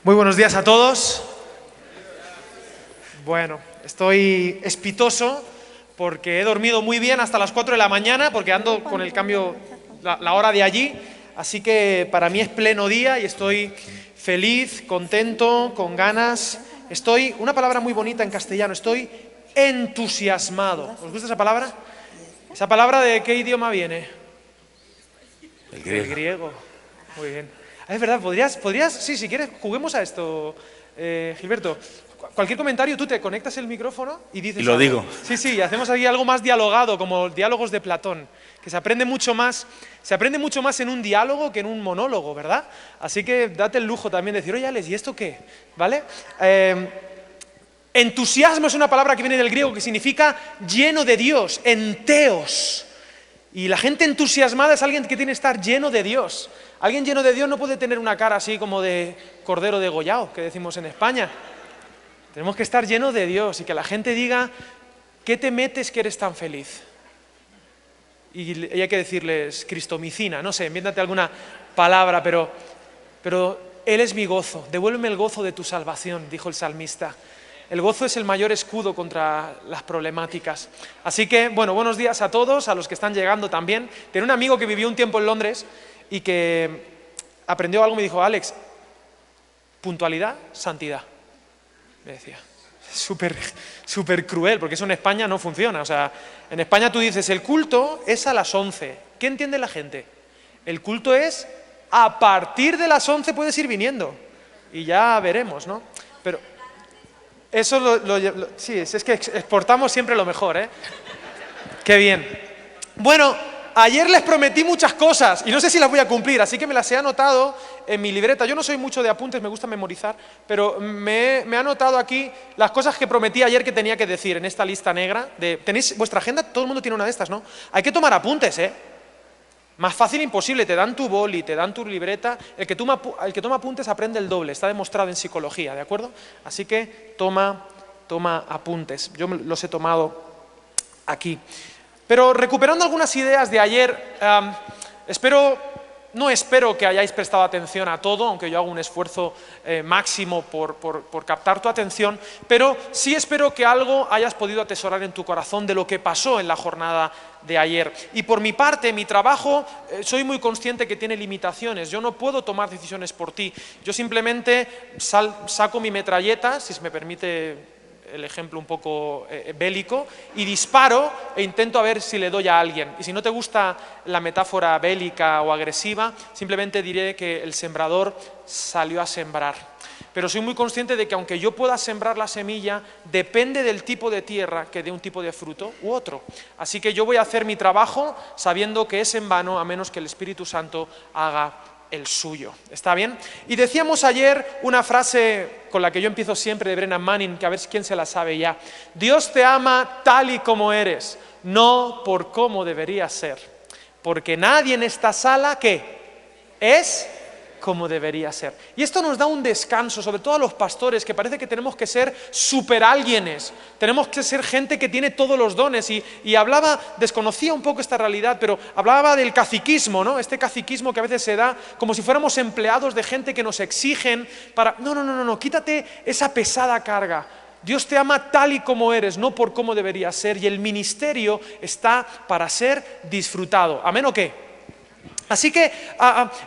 Muy buenos días a todos. Bueno, estoy espitoso porque he dormido muy bien hasta las 4 de la mañana porque ando con el cambio, la hora de allí. Así que para mí es pleno día y estoy feliz, contento, con ganas. Una palabra muy bonita en castellano, estoy entusiasmado. ¿Os gusta esa palabra? ¿Esa palabra de qué idioma viene? El griego. El griego. Muy bien. Es verdad, podrías, sí, si quieres, juguemos a esto, Gilberto. Cualquier comentario, tú te conectas el micrófono y dices... Y lo algo. digo. Sí, hacemos aquí algo más dialogado, como diálogos de Platón, que se aprende mucho más en un diálogo que en un monólogo, ¿verdad? Así que date el lujo también de decir, oye, Alex, ¿y esto qué? ¿Vale? Entusiasmo es una palabra que viene del griego que significa lleno de Dios, enteos. Y la gente entusiasmada es alguien que tiene que estar lleno de Dios. Alguien lleno de Dios no puede tener una cara así como de cordero degollado, que decimos en España. Tenemos que estar llenos de Dios y que la gente diga, ¿qué te metes que eres tan feliz? Y hay que decirles, cristomicina, no sé, invéntate alguna palabra, pero Él es mi gozo, devuélveme el gozo de tu salvación, dijo el salmista. El gozo es el mayor escudo contra las problemáticas. Así que, bueno, buenos días a todos, a los que están llegando también. Tenía un amigo que vivió un tiempo en Londres y que aprendió algo y me dijo, Alex, puntualidad, santidad. Me decía, súper cruel, porque eso en España no funciona. O sea, en España tú dices, el culto es a las 11. ¿Qué entiende la gente? El culto es, a partir de las 11 puedes ir viniendo. Y ya veremos, ¿no? Pero eso sí, es que exportamos siempre lo mejor, ¿eh? Qué bien. Bueno, ayer les prometí muchas cosas y no sé si las voy a cumplir, así que me las he anotado en mi libreta. Yo no soy mucho de apuntes, me gusta memorizar, pero me he anotado aquí las cosas que prometí ayer que tenía que decir en esta lista negra. ¿Tenéis vuestra agenda? Todo el mundo tiene una de estas, ¿no? Hay que tomar apuntes, ¿eh? Más fácil imposible, te dan tu boli, te dan tu libreta. El que toma apuntes aprende el doble, está demostrado en psicología, ¿de acuerdo? Así que toma apuntes. Yo los he tomado aquí. Pero recuperando algunas ideas de ayer, no espero que hayáis prestado atención a todo, aunque yo hago un esfuerzo máximo por captar tu atención, pero sí espero que algo hayas podido atesorar en tu corazón de lo que pasó en la jornada de ayer. Y por mi parte, mi trabajo, soy muy consciente que tiene limitaciones. Yo no puedo tomar decisiones por ti. Yo simplemente saco mi metralleta, si se me permite el ejemplo un poco bélico, y disparo e intento a ver si le doy a alguien. Y si no te gusta la metáfora bélica o agresiva, simplemente diré que el sembrador salió a sembrar. Pero soy muy consciente de que aunque yo pueda sembrar la semilla, depende del tipo de tierra que dé un tipo de fruto u otro. Así que yo voy a hacer mi trabajo sabiendo que es en vano a menos que el Espíritu Santo haga el suyo. ¿Está bien? Y decíamos ayer una frase con la que yo empiezo siempre de Brennan Manning, que a ver quién se la sabe ya. Dios te ama tal y como eres, no por cómo deberías ser. Porque nadie en esta sala, ¿qué? Es como debería ser. Y esto nos da un descanso, sobre todo a los pastores, que parece que tenemos que ser superálienes, tenemos que ser gente que tiene todos los dones, y desconocía un poco esta realidad, pero hablaba del caciquismo, ¿no? Este caciquismo que a veces se da como si fuéramos empleados de gente que nos exigen para... No, quítate esa pesada carga. Dios te ama tal y como eres, no por cómo deberías ser, y el ministerio está para ser disfrutado. ¿Amén o qué? Así que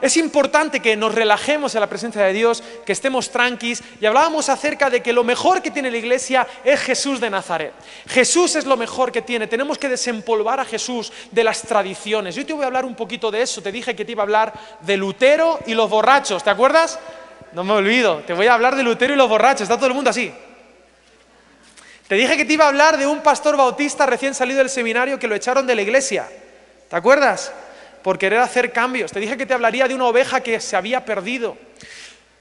es importante que nos relajemos en la presencia de Dios, que estemos tranquilos, y hablábamos acerca de que lo mejor que tiene la iglesia es Jesús de Nazaret. Jesús es lo mejor que tiene, tenemos que desempolvar a Jesús de las tradiciones. Yo te voy a hablar un poquito de eso, te dije que te iba a hablar de Lutero y los borrachos, ¿te acuerdas? No me olvido, te voy a hablar de Lutero y los borrachos, está todo el mundo así. Te dije que te iba a hablar de un pastor bautista recién salido del seminario que lo echaron de la iglesia, ¿te acuerdas? Por querer hacer cambios. Te dije que te hablaría de una oveja que se había perdido.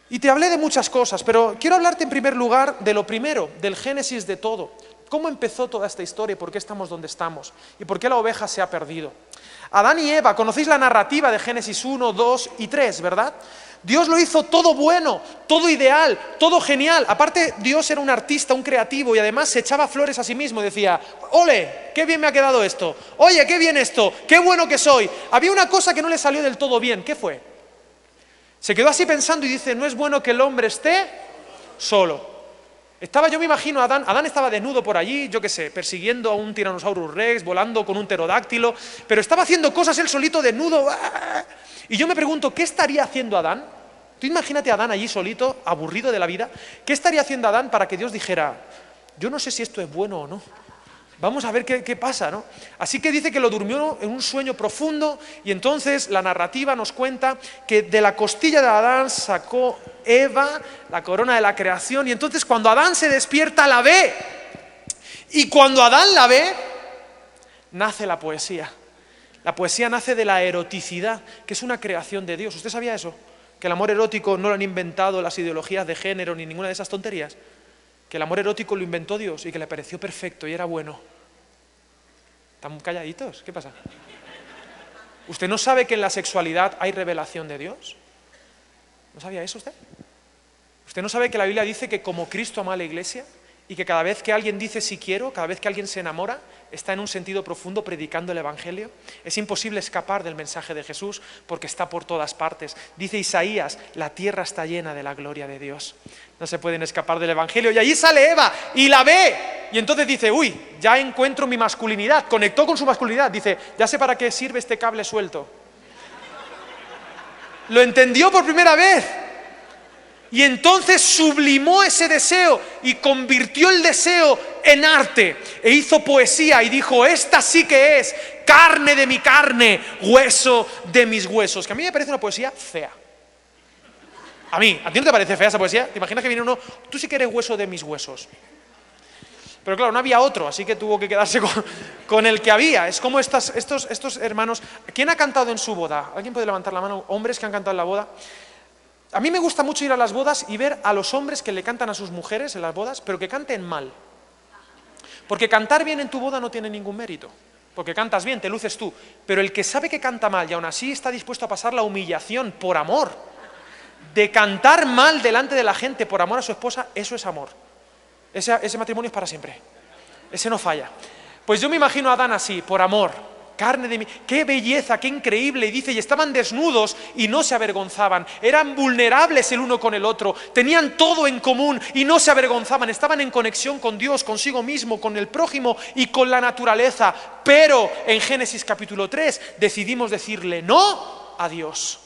Y te hablé de muchas cosas, pero quiero hablarte en primer lugar de lo primero, del génesis de todo. ¿Cómo empezó toda esta historia y por qué estamos donde estamos? ¿Y por qué la oveja se ha perdido? Adán y Eva, conocéis la narrativa de Génesis 1, 2 y 3, ¿verdad? Dios lo hizo todo bueno, todo ideal, todo genial. Aparte, Dios era un artista, un creativo, y además se echaba flores a sí mismo y decía, ¡ole! ¡Qué bien me ha quedado esto! ¡Oye, qué bien esto! ¡Qué bueno que soy! Había una cosa que no le salió del todo bien. ¿Qué fue? Se quedó así pensando y dice, no es bueno que el hombre esté solo. Yo me imagino a Adán estaba desnudo por allí, yo qué sé, persiguiendo a un Tyrannosaurus Rex, volando con un pterodáctilo, pero estaba haciendo cosas él solito, desnudo. Y yo me pregunto, ¿qué estaría haciendo Adán? Tú imagínate a Adán allí solito, aburrido de la vida. ¿Qué estaría haciendo Adán para que Dios dijera, yo no sé si esto es bueno o no? Vamos a ver qué pasa, ¿no? Así que dice que lo durmió en un sueño profundo y entonces la narrativa nos cuenta que de la costilla de Adán sacó Eva, la corona de la creación, y entonces cuando Adán se despierta la ve. Y cuando Adán la ve, nace la poesía. La poesía nace de la eroticidad, que es una creación de Dios. ¿Usted sabía eso? Que el amor erótico no lo han inventado las ideologías de género ni ninguna de esas tonterías. Que el amor erótico lo inventó Dios y que le pareció perfecto y era bueno. ¿Están calladitos? ¿Qué pasa? ¿Usted no sabe que en la sexualidad hay revelación de Dios? ¿No sabía eso usted? ¿Usted no sabe que la Biblia dice que como Cristo ama a la Iglesia y que cada vez que alguien dice sí quiero, cada vez que alguien se enamora, está en un sentido profundo predicando el Evangelio? Es imposible escapar del mensaje de Jesús porque está por todas partes. Dice Isaías, la tierra está llena de la gloria de Dios. No se pueden escapar del Evangelio. Y allí sale Eva y la ve. Y entonces dice, uy, ya encuentro mi masculinidad. Conectó con su masculinidad. Dice, ya sé para qué sirve este cable suelto. Lo entendió por primera vez. Y entonces sublimó ese deseo y convirtió el deseo en arte. E hizo poesía y dijo, esta sí que es carne de mi carne, hueso de mis huesos. Que a mí me parece una poesía fea. ¿A ti no te parece fea esa poesía? ¿Te imaginas que viene uno, tú sí que eres hueso de mis huesos? Pero claro, no había otro, así que tuvo que quedarse con el que había. Es como estos hermanos. ¿Quién ha cantado en su boda? ¿Alguien puede levantar la mano? Hombres que han cantado en la boda. A mí me gusta mucho ir a las bodas y ver a los hombres que le cantan a sus mujeres en las bodas, pero que canten mal. Porque cantar bien en tu boda no tiene ningún mérito. Porque cantas bien, te luces tú. Pero el que sabe que canta mal y aún así está dispuesto a pasar la humillación por amor, de cantar mal delante de la gente por amor a su esposa, eso es amor. Ese matrimonio es para siempre. Ese no falla. Pues yo me imagino a Adán así, por amor. Carne de mí, qué belleza, qué increíble. Y dice, y estaban desnudos y no se avergonzaban. Eran vulnerables el uno con el otro. Tenían todo en común y no se avergonzaban. Estaban en conexión con Dios, consigo mismo, con el prójimo y con la naturaleza. Pero en Génesis capítulo 3 decidimos decirle no a Dios.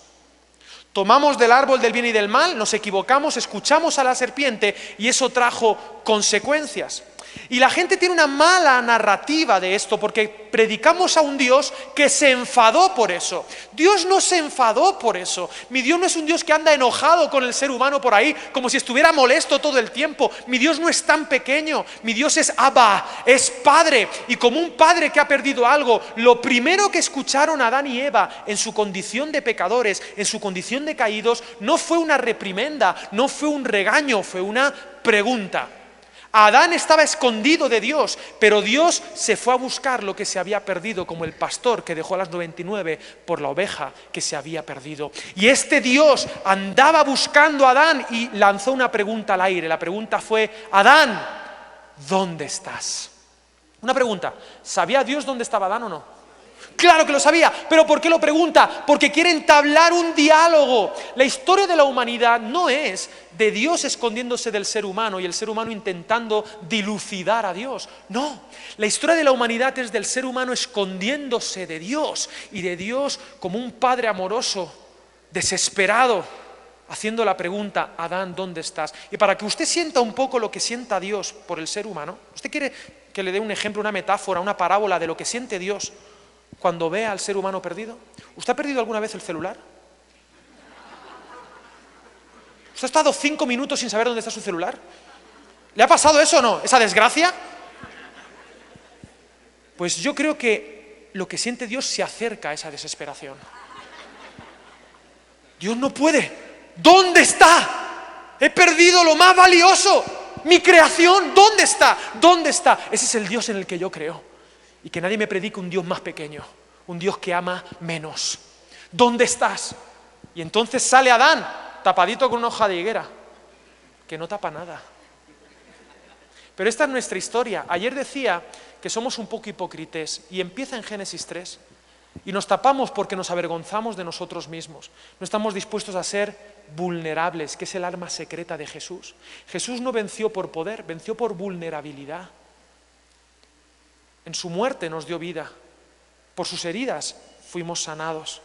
Tomamos del árbol del bien y del mal, nos equivocamos, escuchamos a la serpiente y eso trajo consecuencias. Y la gente tiene una mala narrativa de esto porque predicamos a un Dios que se enfadó por eso. Dios no se enfadó por eso. Mi Dios no es un Dios que anda enojado con el ser humano por ahí, como si estuviera molesto todo el tiempo. Mi Dios no es tan pequeño. Mi Dios es Abba, es Padre. Y como un padre que ha perdido algo, lo primero que escucharon Adán y Eva en su condición de pecadores, en su condición de caídos, no fue una reprimenda, no fue un regaño, fue una pregunta. Adán estaba escondido de Dios, pero Dios se fue a buscar lo que se había perdido, como el pastor que dejó a las 99 por la oveja que se había perdido. Y este Dios andaba buscando a Adán y lanzó una pregunta al aire. La pregunta fue, Adán, ¿dónde estás? Una pregunta, ¿sabía Dios dónde estaba Adán o no? Claro que lo sabía, pero ¿por qué lo pregunta? Porque quiere entablar un diálogo. La historia de la humanidad no es de Dios escondiéndose del ser humano y el ser humano intentando dilucidar a Dios. No, la historia de la humanidad es del ser humano escondiéndose de Dios y de Dios como un padre amoroso, desesperado, haciendo la pregunta, Adán, ¿dónde estás? Y para que usted sienta un poco lo que sienta Dios por el ser humano, ¿usted quiere que le dé un ejemplo, una metáfora, una parábola de lo que siente Dios cuando ve al ser humano perdido? ¿Usted ha perdido alguna vez el celular? ¿Usted ha estado 5 minutos sin saber dónde está su celular? ¿Le ha pasado eso o no? ¿Esa desgracia? Pues yo creo que lo que siente Dios se acerca a esa desesperación. Dios no puede. ¿Dónde está? He perdido lo más valioso. Mi creación, ¿dónde está? ¿Dónde está? Ese es el Dios en el que yo creo. Y que nadie me predique un Dios más pequeño, un Dios que ama menos. ¿Dónde estás? Y entonces sale Adán, tapadito con una hoja de higuera, que no tapa nada. Pero esta es nuestra historia. Ayer decía que somos un poco hipócritas y empieza en Génesis 3. Y nos tapamos porque nos avergonzamos de nosotros mismos. No estamos dispuestos a ser vulnerables, que es el arma secreta de Jesús. Jesús no venció por poder, venció por vulnerabilidad. En su muerte nos dio vida. Por sus heridas fuimos sanados.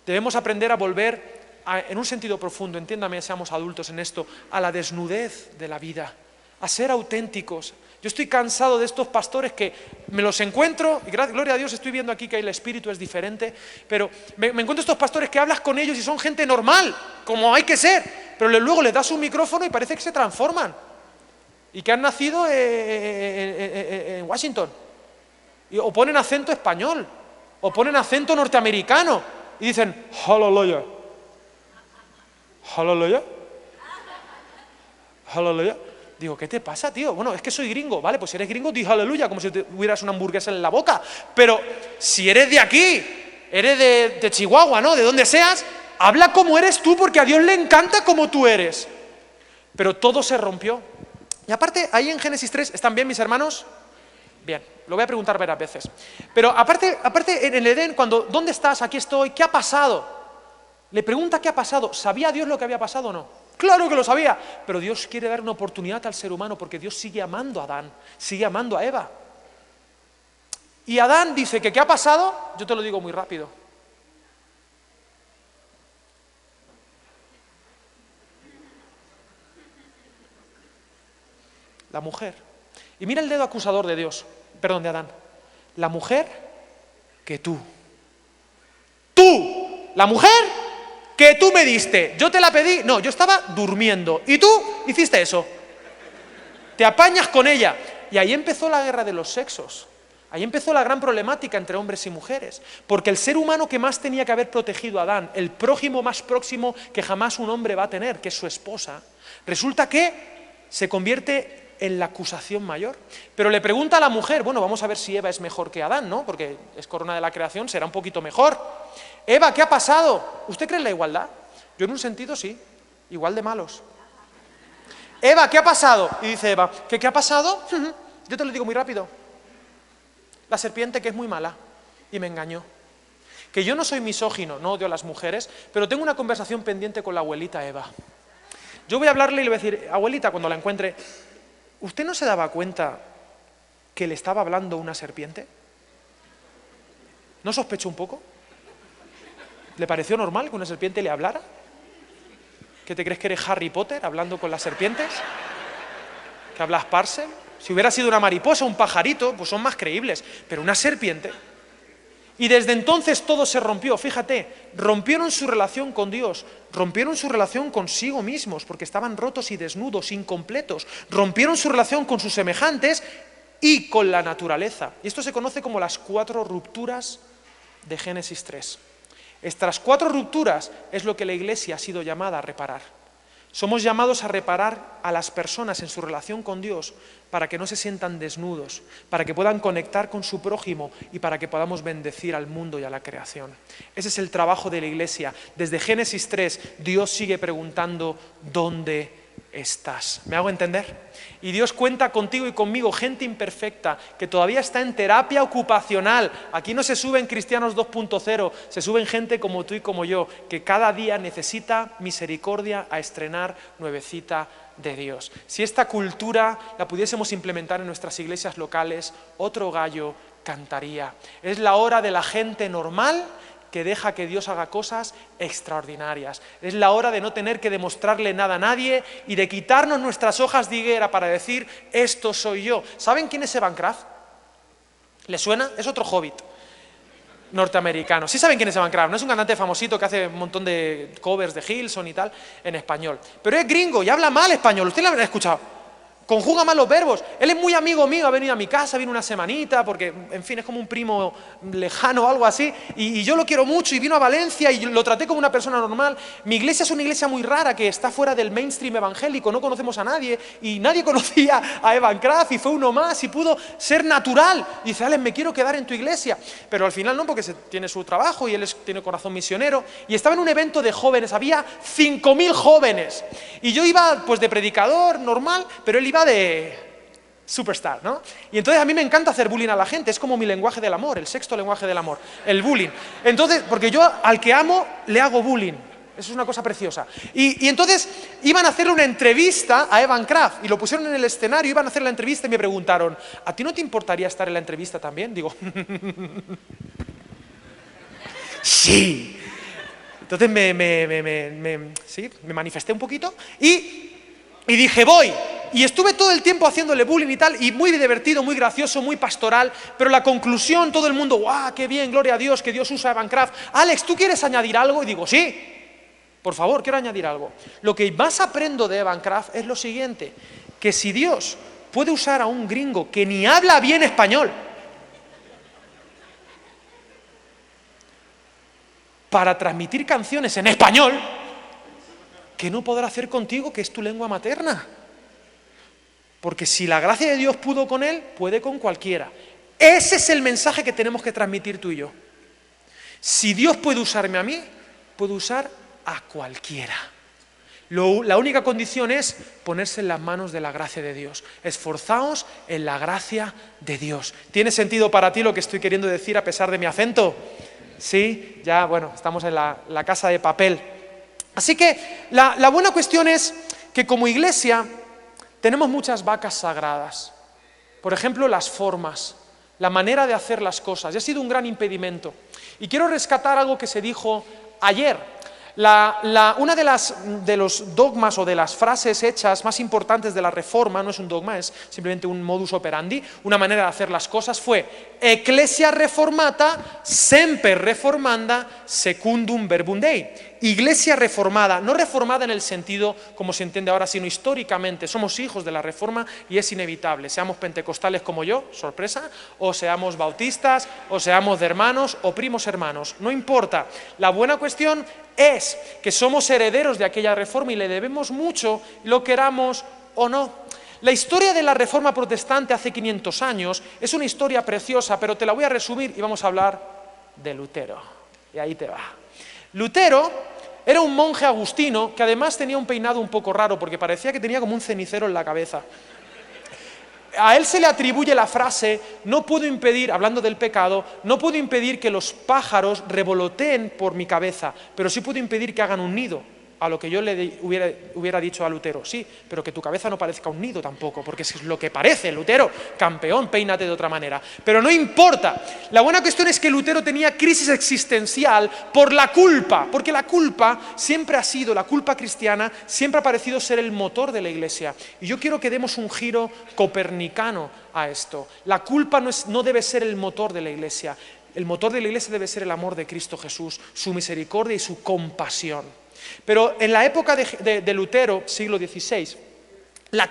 Debemos aprender a volver, en un sentido profundo, entiéndame, seamos adultos en esto, a la desnudez de la vida, a ser auténticos. Yo estoy cansado de estos pastores que me los encuentro, y gloria a Dios estoy viendo aquí que el espíritu es diferente, pero me encuentro estos pastores que hablas con ellos y son gente normal, como hay que ser, pero luego les das un micrófono y parece que se transforman, y que han nacido en Washington, o ponen acento español, o ponen acento norteamericano, y dicen, hallelujah, hallelujah, hallelujah. Digo, ¿qué te pasa, tío? Bueno, es que soy gringo. Vale, pues si eres gringo, di aleluya, como si tuvieras una hamburguesa en la boca. Pero si eres de aquí, eres de Chihuahua, ¿no? De donde seas, habla como eres tú, porque a Dios le encanta como tú eres. Pero todo se rompió. Y aparte, ahí en Génesis 3, ¿están bien mis hermanos? Bien, lo voy a preguntar varias veces. Pero aparte en el Edén, ¿dónde estás? Aquí estoy. ¿Qué ha pasado? Le pregunta qué ha pasado. ¿Sabía Dios lo que había pasado o no? Claro que lo sabía, pero Dios quiere dar una oportunidad al ser humano porque Dios sigue amando a Adán, sigue amando a Eva. Y Adán dice que ¿qué ha pasado? Yo te lo digo muy rápido. La mujer. Y mira el dedo acusador de Dios, perdón, de Adán. La mujer que tú. Tú, la mujer que tú me diste, yo te la pedí, no, yo estaba durmiendo, y tú hiciste eso, te apañas con ella, y ahí empezó la guerra de los sexos, ahí empezó la gran problemática entre hombres y mujeres, porque el ser humano que más tenía que haber protegido a Adán, el prójimo más próximo que jamás un hombre va a tener, que es su esposa, resulta que se convierte en la acusación mayor, pero le pregunta a la mujer, bueno, vamos a ver si Eva es mejor que Adán, ¿no? Porque es corona de la creación, será un poquito mejor. Eva, ¿qué ha pasado? ¿Usted cree en la igualdad? Yo en un sentido sí, igual de malos. Eva, ¿qué ha pasado? Y dice Eva, ¿qué ha pasado? Yo te lo digo muy rápido. La serpiente, que es muy mala y me engañó. Que yo no soy misógino, no odio a las mujeres, pero tengo una conversación pendiente con la abuelita Eva. Yo voy a hablarle y le voy a decir, abuelita, cuando la encuentre, ¿usted no se daba cuenta que le estaba hablando una serpiente? ¿No sospechó un poco? ¿Le pareció normal que una serpiente le hablara? ¿Qué te crees que eres Harry Potter hablando con las serpientes? ¿Que hablas Parcel? Si hubiera sido una mariposa, un pajarito, pues son más creíbles, pero una serpiente. Y desde entonces todo se rompió, fíjate, rompieron su relación con Dios, rompieron su relación consigo mismos, porque estaban rotos y desnudos, incompletos, rompieron su relación con sus semejantes y con la naturaleza. Y esto se conoce como las 4 rupturas de Génesis 3. Estas 4 rupturas es lo que la Iglesia ha sido llamada a reparar. Somos llamados a reparar a las personas en su relación con Dios para que no se sientan desnudos, para que puedan conectar con su prójimo y para que podamos bendecir al mundo y a la creación. Ese es el trabajo de la Iglesia. Desde Génesis 3, Dios sigue preguntando, ¿dónde estás? ¿Me hago entender? Y Dios cuenta contigo y conmigo, gente imperfecta, que todavía está en terapia ocupacional. Aquí no se suben cristianos 2.0, se suben gente como tú y como yo, que cada día necesita misericordia a estrenar nuevecita de Dios. Si esta cultura la pudiésemos implementar en nuestras iglesias locales, otro gallo cantaría. Es la hora de la gente normal que deja que Dios haga cosas extraordinarias. Es la hora de no tener que demostrarle nada a nadie y de quitarnos nuestras hojas de higuera para decir, esto soy yo. ¿Saben quién es Evan Kraft? ¿Le suena? Es otro hobbit norteamericano. Sí saben quién es Evan Kraft, no es un cantante famosito que hace un montón de covers de Hillsong y tal en español. Pero es gringo y habla mal español, usted lo habrá escuchado. Conjuga mal los verbos. Él es muy amigo mío, ha venido a mi casa, vino una semanita, porque, en fin, es como un primo lejano o algo así, y yo lo quiero mucho, y vino a Valencia, y lo traté como una persona normal. Mi iglesia es una iglesia muy rara, que está fuera del mainstream evangélico, no conocemos a nadie, y nadie conocía a Evan Kraft, y fue uno más, y pudo ser natural. Y dice, Alex, me quiero quedar en tu iglesia. Pero al final no, porque tiene su trabajo, y él tiene corazón misionero, y estaba en un evento de jóvenes, había 5.000 jóvenes, y yo iba, pues, de predicador normal, pero él iba de superstar, ¿no? Y entonces a mí me encanta hacer bullying a la gente, es como mi lenguaje del amor, el sexto lenguaje del amor, el bullying. Entonces, porque yo al que amo le hago bullying, eso es una cosa preciosa. Y entonces iban a hacerle una entrevista a Evan Kraft y lo pusieron en el escenario, iban a hacer la entrevista y me preguntaron, ¿a ti no te importaría estar en la entrevista también? Digo, sí. Entonces me manifesté un poquito y dije, voy. Y estuve todo el tiempo haciéndole bullying y tal, y muy divertido, muy gracioso, muy pastoral, pero la conclusión, todo el mundo, ¡guau, qué bien, gloria a Dios, que Dios usa a Evan Kraft! Alex, ¿tú quieres añadir algo? Y digo, sí, por favor, quiero añadir algo. Lo que más aprendo de Evan Kraft es lo siguiente, que si Dios puede usar a un gringo que ni habla bien español para transmitir canciones en español, ¿qué no podrá hacer contigo, que es tu lengua materna? Porque si la gracia de Dios pudo con él, puede con cualquiera. Ese es el mensaje que tenemos que transmitir tú y yo. Si Dios puede usarme a mí, puede usar a cualquiera. La única condición es ponerse en las manos de la gracia de Dios. Esforzaos en la gracia de Dios. ¿Tiene sentido para ti lo que estoy queriendo decir a pesar de mi acento? Sí, ya, bueno, estamos en la casa de papel. Así que la buena cuestión es que como iglesia tenemos muchas vacas sagradas. Por ejemplo, las formas, la manera de hacer las cosas. Y ha sido un gran impedimento. Y quiero rescatar algo que se dijo ayer. Una de los dogmas o de las frases hechas más importantes de la Reforma, no es un dogma, es simplemente un modus operandi, una manera de hacer las cosas, fue Ecclesia reformata, semper reformanda, secundum verbum Dei. Iglesia reformada, no reformada en el sentido como se entiende ahora, sino históricamente. Somos hijos de la Reforma y es inevitable. Seamos pentecostales como yo, sorpresa, o seamos bautistas, o seamos de hermanos o primos hermanos. No importa. La buena cuestión es que somos herederos de aquella Reforma y le debemos mucho, lo queramos o no. La historia de la Reforma protestante hace 500 años es una historia preciosa, pero te la voy a resumir y vamos a hablar de Lutero. Y ahí te va. Lutero era un monje agustino que además tenía un peinado un poco raro porque parecía que tenía como un cenicero en la cabeza. A él se le atribuye la frase, no puedo impedir, hablando del pecado, no puedo impedir que los pájaros revoloteen por mi cabeza, pero sí puedo impedir que hagan un nido. A lo que yo le hubiera dicho a Lutero, sí, pero que tu cabeza no parezca un nido tampoco, porque es lo que parece, Lutero, campeón, peínate de otra manera. Pero no importa, la buena cuestión es que Lutero tenía crisis existencial por la culpa, porque la culpa siempre ha sido, la culpa cristiana, siempre ha parecido ser el motor de la Iglesia. Y yo quiero que demos un giro copernicano a esto. La culpa no debe ser el motor de la Iglesia. El motor de la Iglesia debe ser el amor de Cristo Jesús, su misericordia y su compasión. Pero en la época de Lutero, siglo XVI, la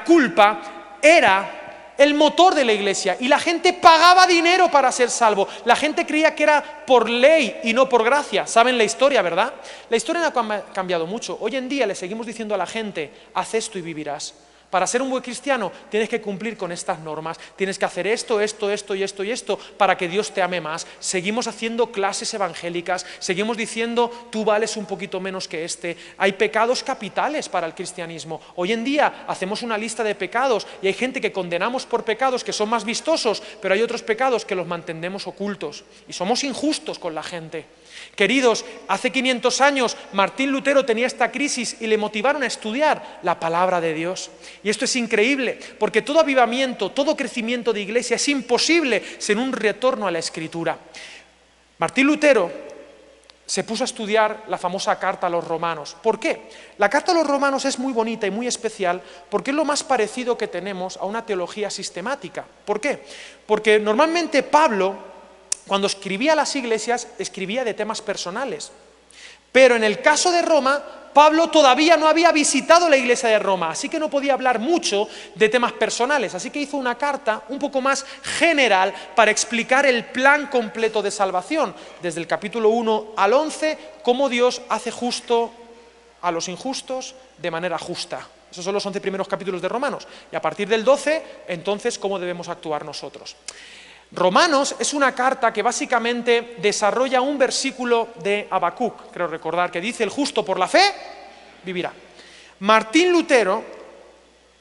culpa era el motor de la Iglesia y la gente pagaba dinero para ser salvo. La gente creía que era por ley y no por gracia. ¿Saben la historia, verdad? La historia no ha cambiado mucho. Hoy en día le seguimos diciendo a la gente, haz esto y vivirás. Para ser un buen cristiano tienes que cumplir con estas normas, tienes que hacer esto y esto para que Dios te ame más. Seguimos haciendo clases evangélicas, seguimos diciendo tú vales un poquito menos que este. Hay pecados capitales para el cristianismo. Hoy en día hacemos una lista de pecados y hay gente que condenamos por pecados que son más vistosos, pero hay otros pecados que los mantenemos ocultos y somos injustos con la gente. Queridos, hace 500 años Martín Lutero tenía esta crisis y le motivaron a estudiar la palabra de Dios. Y esto es increíble, porque todo avivamiento, todo crecimiento de iglesia es imposible sin un retorno a la Escritura. Martín Lutero se puso a estudiar la famosa carta a los romanos. ¿Por qué? La carta a los romanos es muy bonita y muy especial porque es lo más parecido que tenemos a una teología sistemática. ¿Por qué? Porque normalmente Pablo, cuando escribía a las iglesias, escribía de temas personales. Pero en el caso de Roma, Pablo todavía no había visitado la iglesia de Roma, así que no podía hablar mucho de temas personales. Así que hizo una carta un poco más general para explicar el plan completo de salvación, desde el capítulo 1 al 11, cómo Dios hace justo a los injustos de manera justa. Esos son los 11 primeros capítulos de Romanos. Y a partir del 12, entonces, cómo debemos actuar nosotros. Romanos es una carta que básicamente desarrolla un versículo de Habacuc, creo recordar, que dice: el justo por la fe vivirá. Martín Lutero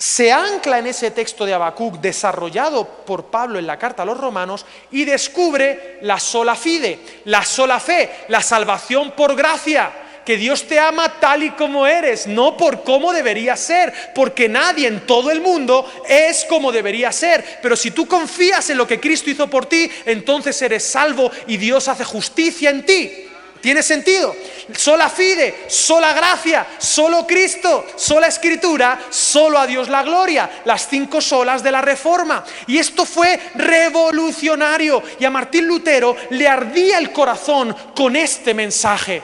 se ancla en ese texto de Habacuc desarrollado por Pablo en la carta a los romanos y descubre la sola fide, la sola fe, la salvación por gracia, que Dios te ama tal y como eres, no por cómo debería ser, porque nadie en todo el mundo es como debería ser. Pero si tú confías en lo que Cristo hizo por ti, entonces eres salvo y Dios hace justicia en ti. ¿Tiene sentido? Sola fide, sola gracia, solo Cristo, sola Escritura, solo a Dios la gloria. Las 5 solas de la Reforma. Y esto fue revolucionario. Y a Martín Lutero le ardía el corazón con este mensaje.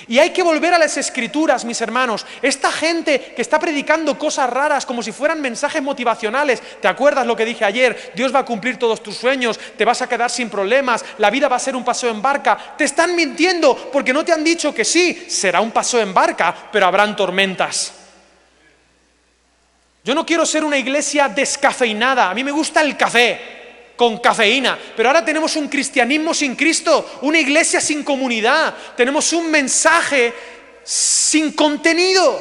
Y hay que volver a las Escrituras, mis hermanos. Esta gente que está predicando cosas raras como si fueran mensajes motivacionales. ¿Te acuerdas lo que dije ayer? Dios va a cumplir todos tus sueños, te vas a quedar sin problemas, la vida va a ser un paseo en barca. Te están mintiendo porque no te han dicho que sí, será un paseo en barca, pero habrán tormentas. Yo no quiero ser una iglesia descafeinada, a mí me gusta el café con cafeína, pero ahora tenemos un cristianismo sin Cristo, una iglesia sin comunidad, tenemos un mensaje sin contenido.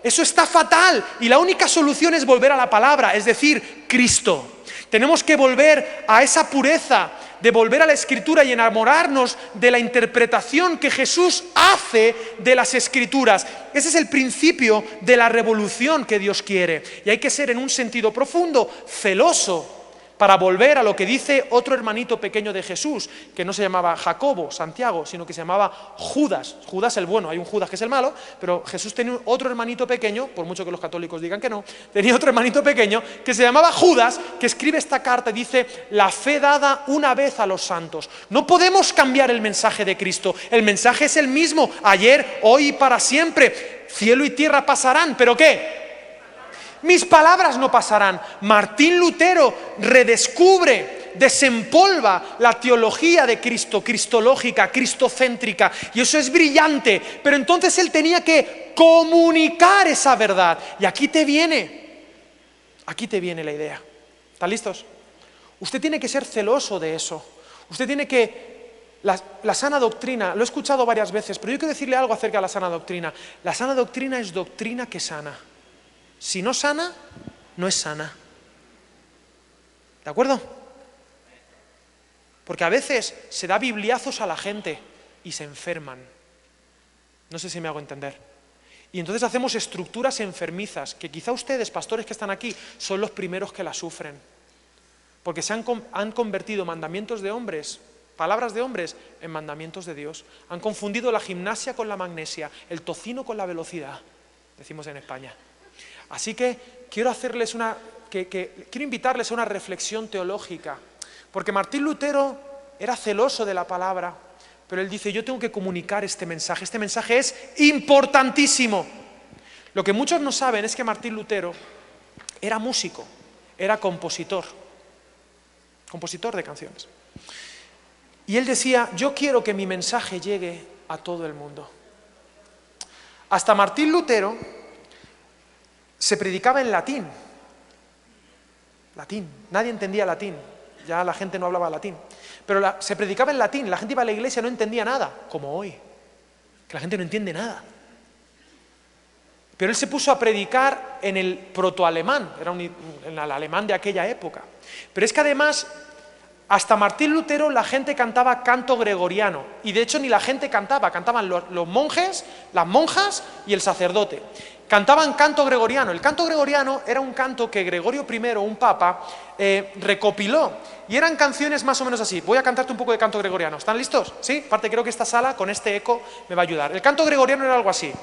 Eso está fatal y la única solución es volver a la palabra, es decir, Cristo. Tenemos que volver a esa pureza de volver a la Escritura y enamorarnos de la interpretación que Jesús hace de las Escrituras. Ese es el principio de la revolución que Dios quiere. Y hay que ser en un sentido profundo, celoso, para volver a lo que dice otro hermanito pequeño de Jesús, que no se llamaba Jacobo, Santiago, sino que se llamaba Judas. Judas el bueno, hay un Judas que es el malo, pero Jesús tenía otro hermanito pequeño, por mucho que los católicos digan que no, tenía otro hermanito pequeño que se llamaba Judas, que escribe esta carta y dice: la fe dada una vez a los santos. No podemos cambiar el mensaje de Cristo, el mensaje es el mismo, ayer, hoy y para siempre. Cielo y tierra pasarán, ¿pero qué? Mis palabras no pasarán. Martín Lutero redescubre, desempolva la teología de Cristo, cristológica, cristocéntrica, y eso es brillante. Pero entonces él tenía que comunicar esa verdad. Y aquí te viene la idea. ¿Están listos? Usted tiene que ser celoso de eso. Usted tiene que... La sana doctrina, lo he escuchado varias veces, pero yo quiero decirle algo acerca de la sana doctrina. La sana doctrina es doctrina que sana. Si no sana, no es sana. ¿De acuerdo? Porque a veces se da bibliazos a la gente y se enferman. No sé si me hago entender. Y entonces hacemos estructuras enfermizas, que quizá ustedes, pastores que están aquí, son los primeros que las sufren. Porque han convertido mandamientos de hombres, palabras de hombres, en mandamientos de Dios. Han confundido la gimnasia con la magnesia, el tocino con la velocidad, decimos en España. Así que quiero invitarles a una reflexión teológica, porque Martín Lutero era celoso de la palabra, pero él dice: yo tengo que comunicar este mensaje es importantísimo. Lo que muchos no saben es que Martín Lutero era músico, era compositor de canciones. Y él decía: yo quiero que mi mensaje llegue a todo el mundo. Hasta Martín Lutero se predicaba en latín. Nadie entendía latín, ya la gente no hablaba latín. Pero se predicaba en latín, la gente iba a la iglesia y no entendía nada, como hoy, que la gente no entiende nada. Pero él se puso a predicar en el protoalemán, en el alemán de aquella época. Pero es que además, hasta Martín Lutero la gente cantaba canto gregoriano, y de hecho ni la gente cantaban los monjes, las monjas y el sacerdote. Cantaban canto gregoriano. El canto gregoriano era un canto que Gregorio I, un papa, recopiló. Y eran canciones más o menos así. Voy a cantarte un poco de canto gregoriano. ¿Están listos? ¿Sí? Aparte creo que esta sala, con este eco, me va a ayudar. El canto gregoriano era algo así.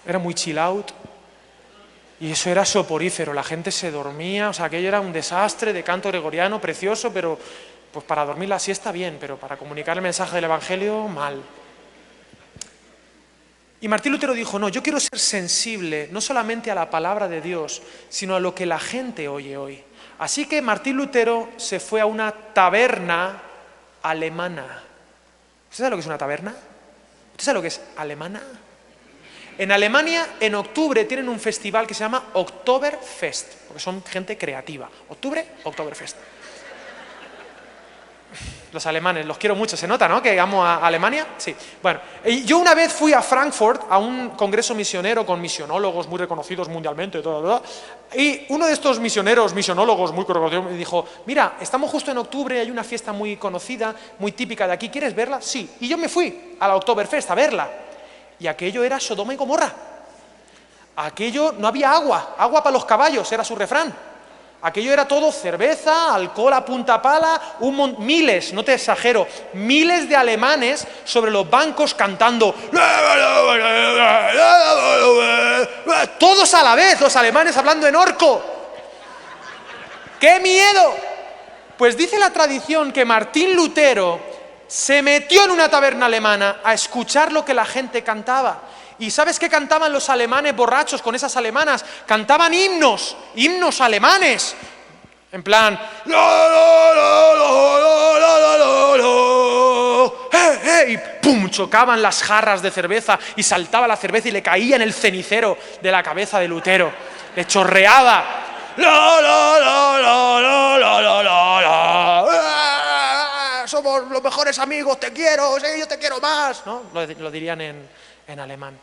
Era muy chill out y eso era soporífero, la gente se dormía, o sea, aquello era un desastre de canto gregoriano, precioso, pero pues para dormir la siesta bien, pero para comunicar el mensaje del Evangelio, mal. Y Martín Lutero dijo: no, yo quiero ser sensible no solamente a la palabra de Dios, sino a lo que la gente oye hoy. Así que Martín Lutero se fue a una taberna alemana. ¿Usted sabe lo que es una taberna? ¿Usted sabe lo que es alemana? En Alemania, en octubre, tienen un festival que se llama Oktoberfest, porque son gente creativa. Octubre, Oktoberfest. Los alemanes, los quiero mucho, se nota, ¿no?, que amo a Alemania. Sí. Bueno, yo una vez fui a Frankfurt a un congreso misionero con misionólogos muy reconocidos mundialmente, y uno de estos misionólogos muy reconocidos me dijo: mira, estamos justo en octubre, hay una fiesta muy conocida, muy típica de aquí, ¿quieres verla? Sí. Y yo me fui a la Oktoberfest a verla. Y aquello era Sodoma y Gomorra. Aquello, no había agua para los caballos, era su refrán. Aquello era todo cerveza, alcohol a punta pala, miles, no te exagero, miles de alemanes sobre los bancos cantando, todos a la vez, los alemanes hablando en orco. ¡Qué miedo! Pues dice la tradición que Martín Lutero se metió en una taberna alemana a escuchar lo que la gente cantaba. ¿Y sabes qué cantaban los alemanes borrachos con esas alemanas? Cantaban himnos alemanes. En plan, y pum, chocaban las jarras de cerveza y saltaba la cerveza y le caía en el cenicero de la cabeza de Lutero. Le chorreaba. Somos los mejores amigos, te quiero, sí, yo te quiero más, ¿no? Lo dirían en alemán.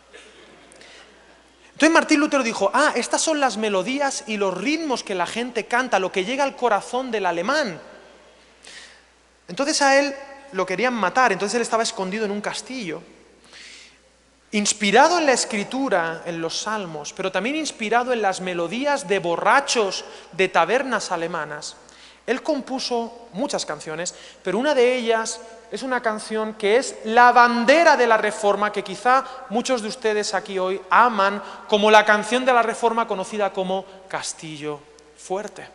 Entonces Martín Lutero dijo: estas son las melodías y los ritmos que la gente canta, lo que llega al corazón del alemán. Entonces a él lo querían matar, entonces él estaba escondido en un castillo, inspirado en la escritura, en los salmos, pero también inspirado en las melodías de borrachos de tabernas alemanas. Él compuso muchas canciones, pero una de ellas es una canción que es la bandera de la Reforma, que quizá muchos de ustedes aquí hoy aman como la canción de la Reforma conocida como Castillo Fuerte.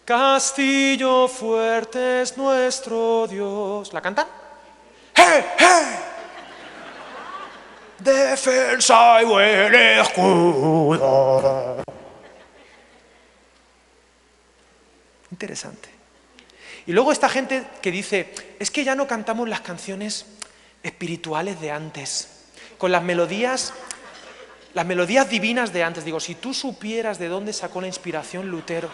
Castillo fuerte es nuestro Dios. ¿La cantan? ¡Hey, hey! Defensa y buen escudo. Interesante. Y luego esta gente que dice: es que ya no cantamos las canciones espirituales de antes, con las melodías divinas de antes. Digo, si tú supieras de dónde sacó la inspiración Lutero.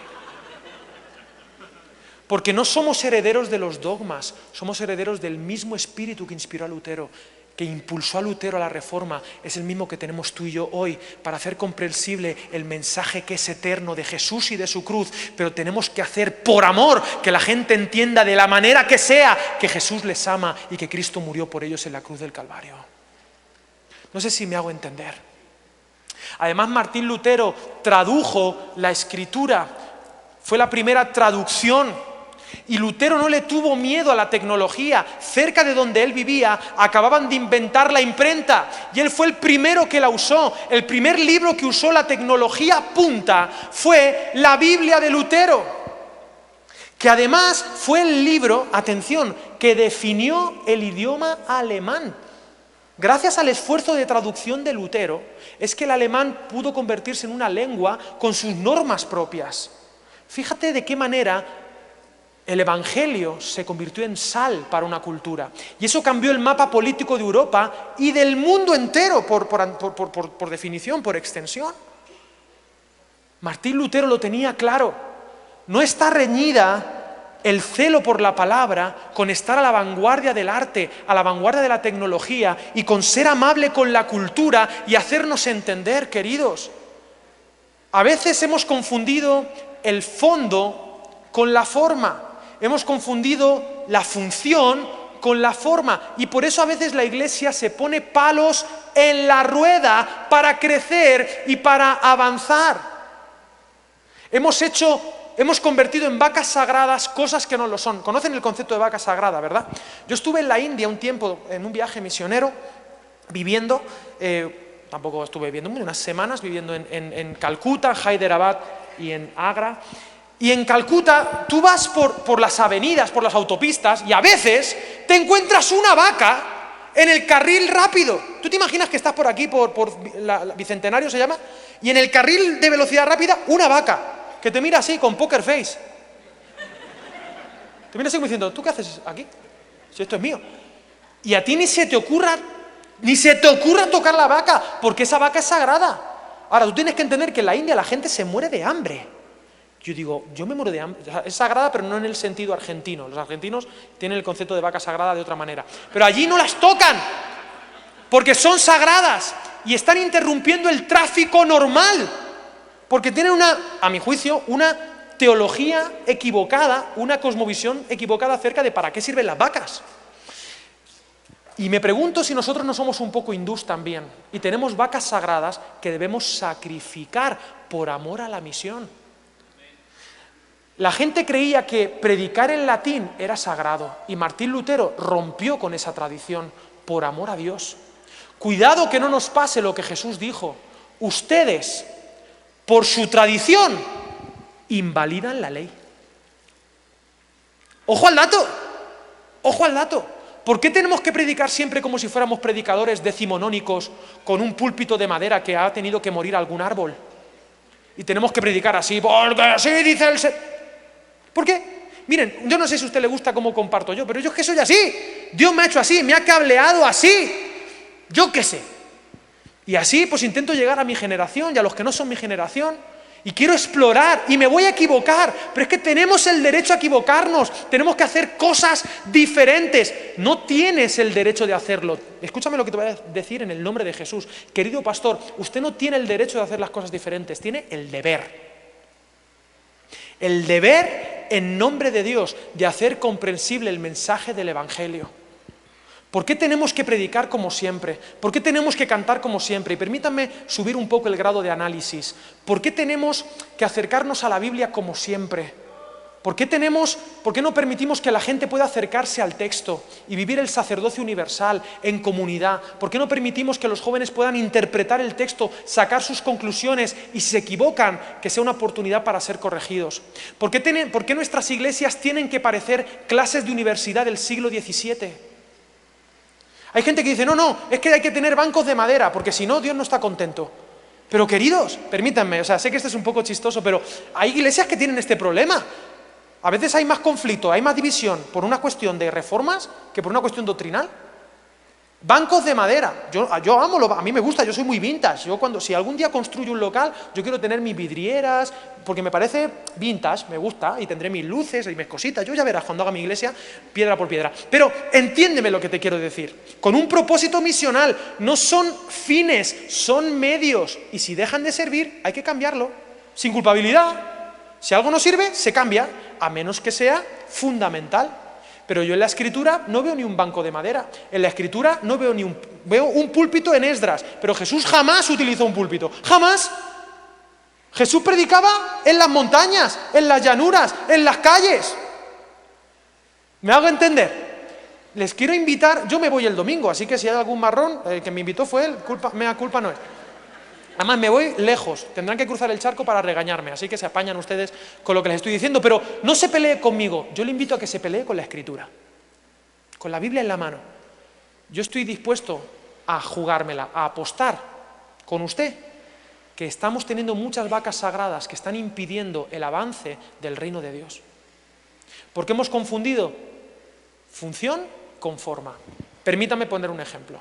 Porque no somos herederos de los dogmas, somos herederos del mismo espíritu que inspiró a Lutero, que impulsó a Lutero a la Reforma. Es el mismo que tenemos tú y yo hoy para hacer comprensible el mensaje que es eterno de Jesús y de su cruz, pero tenemos que hacer por amor que la gente entienda de la manera que sea que Jesús les ama y que Cristo murió por ellos en la cruz del Calvario. No sé si me hago entender. Además, Martín Lutero tradujo la Escritura, fue la primera traducción. Y Lutero no le tuvo miedo a la tecnología. Cerca de donde él vivía acababan de inventar la imprenta y él fue el primero que la usó. El primer libro que usó la tecnología punta fue la Biblia de Lutero, que además fue el libro, atención, que definió el idioma alemán. Gracias al esfuerzo de traducción de Lutero es que el alemán pudo convertirse en una lengua con sus normas propias. Fíjate de qué manera el Evangelio se convirtió en sal para una cultura. Y eso cambió el mapa político de Europa y del mundo entero, por definición, por extensión. Martín Lutero lo tenía claro. No está reñida el celo por la palabra con estar a la vanguardia del arte, a la vanguardia de la tecnología y con ser amable con la cultura y hacernos entender, queridos. A veces hemos confundido el fondo con la forma. Hemos confundido la función con la forma y por eso a veces la Iglesia se pone palos en la rueda para crecer y para avanzar. Hemos convertido en vacas sagradas cosas que no lo son. Conocen el concepto de vaca sagrada, ¿verdad? Yo estuve en la India un tiempo en un viaje misionero viviendo, tampoco estuve viviendo unas semanas, viviendo en Calcuta, Hyderabad y en Agra. Y en Calcuta tú vas por las avenidas, por las autopistas y a veces te encuentras una vaca en el carril rápido. ¿Tú te imaginas que estás por aquí, por la Bicentenario se llama? Y en el carril de velocidad rápida una vaca que te mira así con poker face. Te mira así como diciendo: ¿tú qué haces aquí? Si esto es mío. Y a ti ni se te ocurra Ni se te ocurra tocar la vaca, porque esa vaca es sagrada. Ahora, tú tienes que entender que en la India la gente se muere de hambre. Yo digo, yo me muero de hambre. O sea, es sagrada, pero no en el sentido argentino. Los argentinos tienen el concepto de vaca sagrada de otra manera. Pero allí no las tocan, porque son sagradas y están interrumpiendo el tráfico normal. Porque tienen a mi juicio, una teología equivocada, una cosmovisión equivocada acerca de para qué sirven las vacas. Y me pregunto si nosotros no somos un poco hindús también y tenemos vacas sagradas que debemos sacrificar por amor a la misión. La gente creía que predicar en latín era sagrado y Martín Lutero rompió con esa tradición por amor a Dios. Cuidado que no nos pase lo que Jesús dijo. Ustedes, por su tradición, invalidan la ley. ¡Ojo al dato! ¡Ojo al dato! ¿Por qué tenemos que predicar siempre como si fuéramos predicadores decimonónicos con un púlpito de madera que ha tenido que morir algún árbol? Y tenemos que predicar así, porque así dice el Señor. ¿Por qué? Miren, yo no sé si a usted le gusta cómo comparto yo, pero yo es que soy así. Dios me ha hecho así, me ha cableado así. Yo qué sé. Y así pues intento llegar a mi generación y a los que no son mi generación. Y quiero explorar y me voy a equivocar, pero es que tenemos el derecho a equivocarnos, tenemos que hacer cosas diferentes. No tienes el derecho de hacerlo. Escúchame lo que te voy a decir en el nombre de Jesús. Querido pastor, usted no tiene el derecho de hacer las cosas diferentes, tiene el deber. El deber en nombre de Dios de hacer comprensible el mensaje del Evangelio. ¿Por qué tenemos que predicar como siempre? ¿Por qué tenemos que cantar como siempre? Y permítanme subir un poco el grado de análisis. ¿Por qué tenemos que acercarnos a la Biblia como siempre? ¿Por qué no permitimos que la gente pueda acercarse al texto y vivir el sacerdocio universal en comunidad? ¿Por qué no permitimos que los jóvenes puedan interpretar el texto, sacar sus conclusiones y si se equivocan, que sea una oportunidad para ser corregidos? ¿Por qué nuestras iglesias tienen que parecer clases de universidad del siglo XVII? Hay gente que dice, no, es que hay que tener bancos de madera, porque si no, Dios no está contento. Pero queridos, permítanme, sé que este es un poco chistoso, pero hay iglesias que tienen este problema. A veces hay más conflicto, hay más división por una cuestión de reformas que por una cuestión doctrinal. Bancos de madera, yo amo, a mí me gusta, yo soy muy vintage. Si algún día construyo un local, yo quiero tener mis vidrieras, porque me parece vintage, me gusta, y tendré mis luces y mis cositas. Yo ya verás cuando haga mi iglesia, piedra por piedra. Pero entiéndeme lo que te quiero decir. Con un propósito misional, no son fines, son medios. Y si dejan de servir, hay que cambiarlo, sin culpabilidad. Si algo no sirve, se cambia, a menos que sea fundamental. Pero yo en la Escritura no veo ni un banco de madera. En la Escritura no veo veo un púlpito en Esdras. Pero Jesús jamás utilizó un púlpito. ¡Jamás! Jesús predicaba en las montañas, en las llanuras, en las calles. ¿Me hago entender? Les quiero invitar, yo me voy el domingo, así que si hay algún marrón, el que me invitó fue él, mea culpa no es. Además, me voy lejos, tendrán que cruzar el charco para regañarme, así que se apañan ustedes con lo que les estoy diciendo, pero no se pelee conmigo, yo le invito a que se pelee con la Escritura, con la Biblia en la mano. Yo estoy dispuesto a jugármela, a apostar con usted, que estamos teniendo muchas vacas sagradas que están impidiendo el avance del reino de Dios. ¿Por qué hemos confundido función con forma? Permítame poner un ejemplo.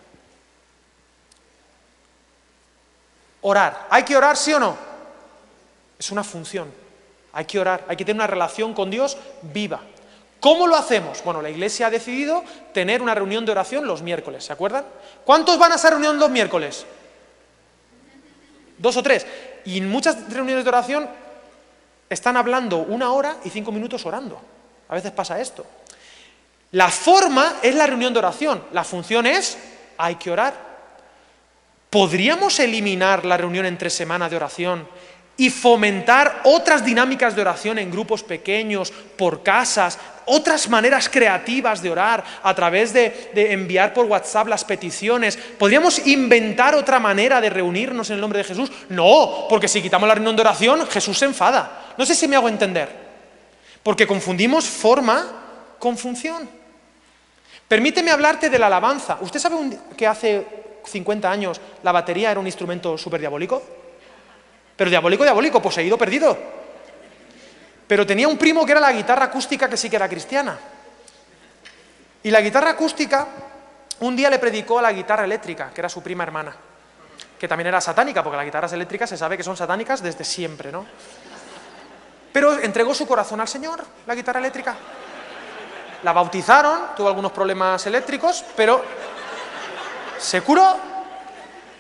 Orar. ¿Hay que orar, sí o no? Es una función. Hay que orar, hay que tener una relación con Dios viva. ¿Cómo lo hacemos? Bueno, la Iglesia ha decidido tener una reunión de oración los miércoles, ¿se acuerdan? ¿Cuántos van a esa reunión los miércoles? 2 o 3. Y en muchas reuniones de oración están hablando 1 hora y 5 minutos orando. A veces pasa esto. La forma es la reunión de oración. La función es, hay que orar. ¿Podríamos eliminar la reunión entre semana de oración y fomentar otras dinámicas de oración en grupos pequeños, por casas, otras maneras creativas de orar a través de enviar por WhatsApp las peticiones? ¿Podríamos inventar otra manera de reunirnos en el nombre de Jesús? No, porque si quitamos la reunión de oración, Jesús se enfada. No sé si me hago entender. Porque confundimos forma con función. Permíteme hablarte de la alabanza. ¿Usted sabe que hace 50 años la batería era un instrumento súper diabólico? Pero diabólico, poseído, perdido. Pero tenía un primo que era la guitarra acústica, que sí que era cristiana. Y la guitarra acústica un día le predicó a la guitarra eléctrica, que era su prima hermana, que también era satánica, porque las guitarras eléctricas se sabe que son satánicas desde siempre, ¿no? Pero entregó su corazón al Señor, la guitarra eléctrica. La bautizaron, tuvo algunos problemas eléctricos, pero se curó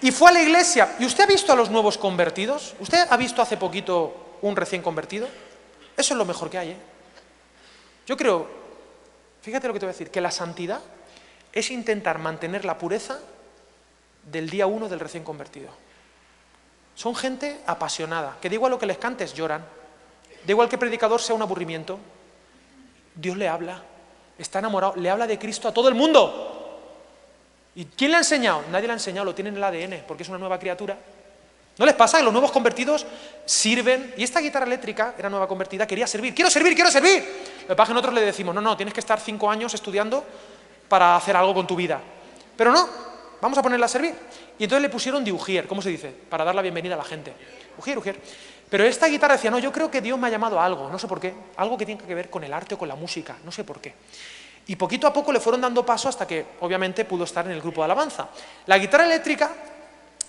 y fue a la iglesia. ¿Y usted ha visto a los nuevos convertidos? ¿Usted ha visto hace poquito un recién convertido? Eso es lo mejor que hay, ¿eh? Yo creo, fíjate lo que te voy a decir, que la santidad es intentar mantener la pureza del día 1 del recién convertido. Son gente apasionada, que da igual lo que les cantes, lloran. Da igual que el predicador sea un aburrimiento. Dios le habla, está enamorado, le habla de Cristo a todo el mundo. ¿Y quién le ha enseñado? Nadie le ha enseñado, lo tienen en el ADN, porque es una nueva criatura. ¿No les pasa que los nuevos convertidos sirven? Y esta guitarra eléctrica era nueva convertida, quería servir. ¡Quiero servir, quiero servir! Lo que pasa es que nosotros le decimos, no, tienes que estar 5 años estudiando para hacer algo con tu vida. Pero no, vamos a ponerla a servir. Y entonces le pusieron de ujier, ¿cómo se dice? Para dar la bienvenida a la gente. Ujier. Pero esta guitarra decía, no, yo creo que Dios me ha llamado a algo, no sé por qué, algo que tiene que ver con el arte o con la música, no sé por qué. Y poquito a poco le fueron dando paso hasta que, obviamente, pudo estar en el grupo de alabanza. La guitarra eléctrica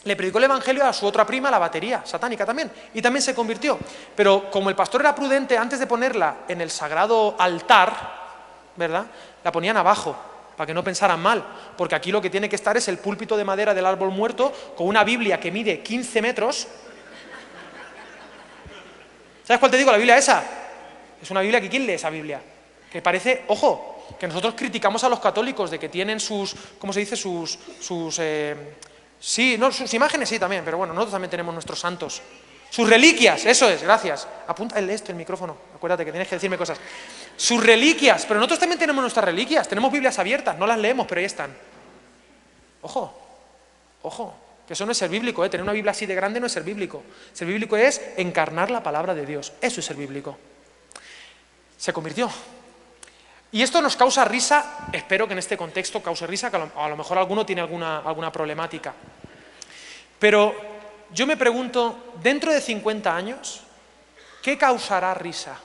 le predicó el evangelio a su otra prima, la batería, satánica también, y también se convirtió. Pero como el pastor era prudente, antes de ponerla en el sagrado altar, ¿verdad?, la ponían abajo, para que no pensaran mal, porque aquí lo que tiene que estar es el púlpito de madera del árbol muerto, con una Biblia que mide 15 metros. ¿Sabes cuál te digo? La Biblia esa. Es una Biblia que ¿quién lee esa Biblia? Que parece, ojo, que nosotros criticamos a los católicos de que tienen sus, ¿cómo se dice? Sus imágenes sí también, pero bueno, nosotros también tenemos nuestros santos. Sus reliquias, eso es, gracias. Apunta el micrófono, acuérdate que tienes que decirme cosas. Sus reliquias, pero nosotros también tenemos nuestras reliquias, tenemos Biblias abiertas, no las leemos, pero ahí están. Ojo, que eso no es ser bíblico, tener una Biblia así de grande no es ser bíblico. Ser bíblico es encarnar la palabra de Dios, eso es ser bíblico. Se convirtió. Y esto nos causa risa, espero que en este contexto cause risa, que a lo mejor alguno tiene alguna problemática. Pero yo me pregunto, dentro de 50 años, ¿qué causará risa?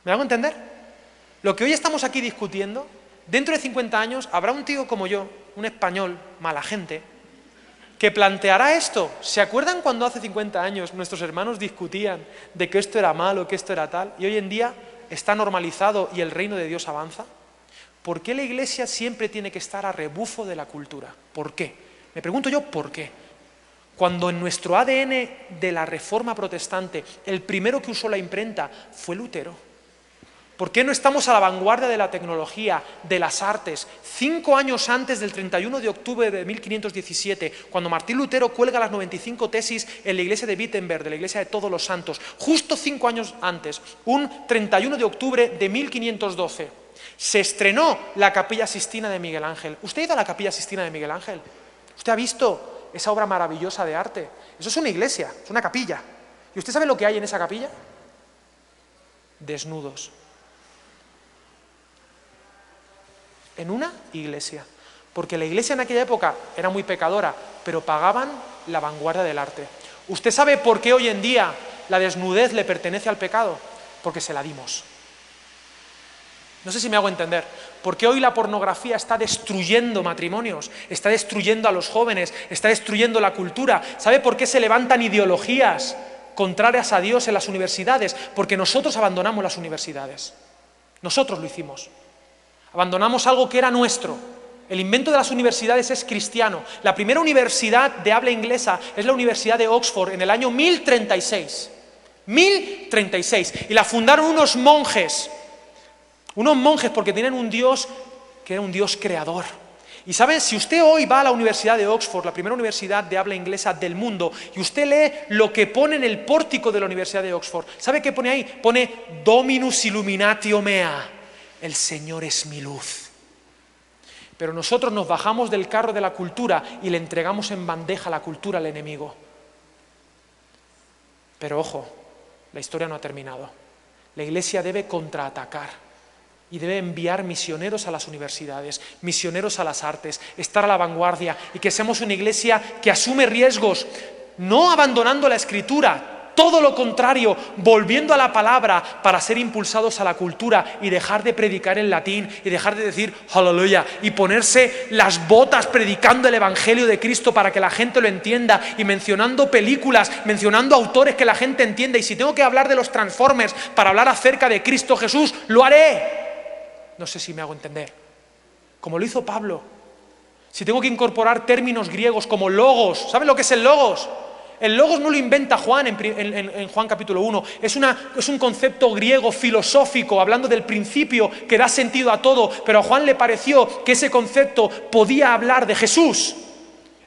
¿Me hago entender? Lo que hoy estamos aquí discutiendo, dentro de 50 años habrá un tío como yo, un español, mala gente, que planteará esto. ¿Se acuerdan cuando hace 50 años nuestros hermanos discutían de que esto era malo, que esto era tal, y hoy en día está normalizado y el reino de Dios avanza? ¿Por qué la Iglesia siempre tiene que estar a rebufo de la cultura? ¿Por qué? Me pregunto yo, ¿por qué? Cuando en nuestro ADN de la Reforma Protestante, el primero que usó la imprenta fue Lutero. ¿Por qué no estamos a la vanguardia de la tecnología, de las artes? 5 años antes del 31 de octubre de 1517, cuando Martín Lutero cuelga las 95 tesis en la iglesia de Wittenberg, de la iglesia de Todos los Santos, justo 5 años antes, un 31 de octubre de 1512, se estrenó la Capilla Sixtina de Miguel Ángel. ¿Usted ha ido a la Capilla Sixtina de Miguel Ángel? ¿Usted ha visto esa obra maravillosa de arte? Eso es una iglesia, es una capilla. ¿Y usted sabe lo que hay en esa capilla? Desnudos. En una iglesia, porque la iglesia en aquella época era muy pecadora, pero pagaban la vanguardia del arte. ¿Usted sabe por qué hoy en día la desnudez le pertenece al pecado? Porque se la dimos. No sé si me hago entender. Porque hoy la pornografía está destruyendo matrimonios, está destruyendo a los jóvenes, está destruyendo la cultura. ¿Sabe por qué se levantan ideologías contrarias a Dios en las universidades? Porque nosotros abandonamos las universidades. Nosotros lo hicimos. Abandonamos algo que era nuestro. El invento de las universidades es cristiano. La primera universidad de habla inglesa es la Universidad de Oxford en el año 1036. 1036. Y la fundaron unos monjes porque tenían un Dios que era un Dios creador. Y saben, si usted hoy va a la Universidad de Oxford, la primera universidad de habla inglesa del mundo, y usted lee lo que pone en el pórtico de la Universidad de Oxford, ¿sabe qué pone ahí? Pone Dominus Illuminatio Mea. El Señor es mi luz. Pero nosotros nos bajamos del carro de la cultura y le entregamos en bandeja la cultura al enemigo. Pero ojo, la historia no ha terminado. La Iglesia debe contraatacar y debe enviar misioneros a las universidades, misioneros a las artes, estar a la vanguardia y que seamos una Iglesia que asume riesgos, no abandonando la Escritura. todo lo contrario, volviendo a la palabra para ser impulsados a la cultura y dejar de predicar en latín y dejar de decir aleluya y ponerse las botas predicando el evangelio de Cristo para que la gente lo entienda y mencionando películas, mencionando autores que la gente entienda. Y si tengo que hablar de los Transformers para hablar acerca de Cristo Jesús, lo haré. No sé si me hago entender. Como lo hizo Pablo. Si tengo que incorporar términos griegos como logos, ¿saben lo que es el logos? El logos no lo inventa Juan en Juan capítulo 1, es un concepto griego filosófico, hablando del principio que da sentido a todo, pero a Juan le pareció que ese concepto podía hablar de Jesús.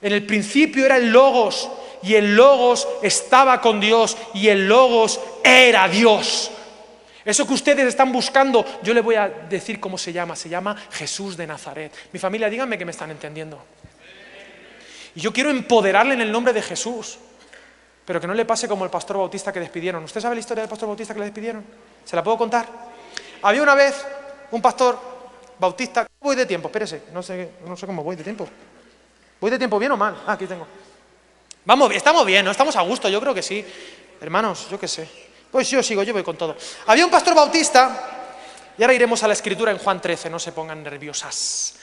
En el principio era el logos, y el logos estaba con Dios, y el logos era Dios. Eso que ustedes están buscando, yo les voy a decir cómo se llama Jesús de Nazaret. Mi familia, díganme que me están entendiendo. Y yo quiero empoderarle en el nombre de Jesús. Pero que no le pase como el pastor Bautista que despidieron. ¿Usted sabe la historia del pastor Bautista que le despidieron? ¿Se la puedo contar? Había una vez un pastor Bautista... Voy de tiempo, espérese. No sé cómo voy de tiempo. ¿Voy de tiempo bien o mal? Ah, aquí tengo. Vamos, estamos bien, ¿no? Estamos a gusto, yo creo que sí. Hermanos, yo qué sé. Pues yo sigo, yo voy con todo. Había un pastor Bautista, y ahora iremos a la escritura en Juan 13, no se pongan nerviosas.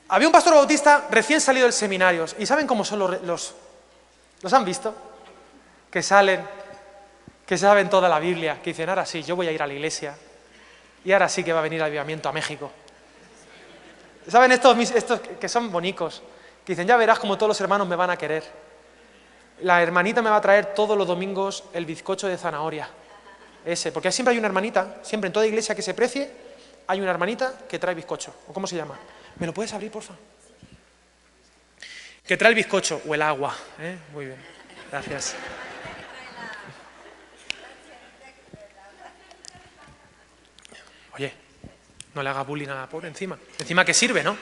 Había un pastor Bautista recién salido del seminario. ¿Y saben cómo son los han visto? Que salen, que saben toda la Biblia, que dicen, ahora sí, yo voy a ir a la iglesia, y ahora sí que va a venir el avivamiento a México. ¿Saben estos que son bonicos? Que dicen, ya verás como todos los hermanos me van a querer. La hermanita me va a traer todos los domingos el bizcocho de zanahoria. Ese, porque siempre hay una hermanita, siempre en toda iglesia que se precie, hay una hermanita que trae bizcocho. ¿O cómo se llama? ¿Me lo puedes abrir, porfa? Que trae el bizcocho o el agua. Muy bien, gracias. Oye, no le haga bullying a la pobre encima. Encima que sirve, ¿no?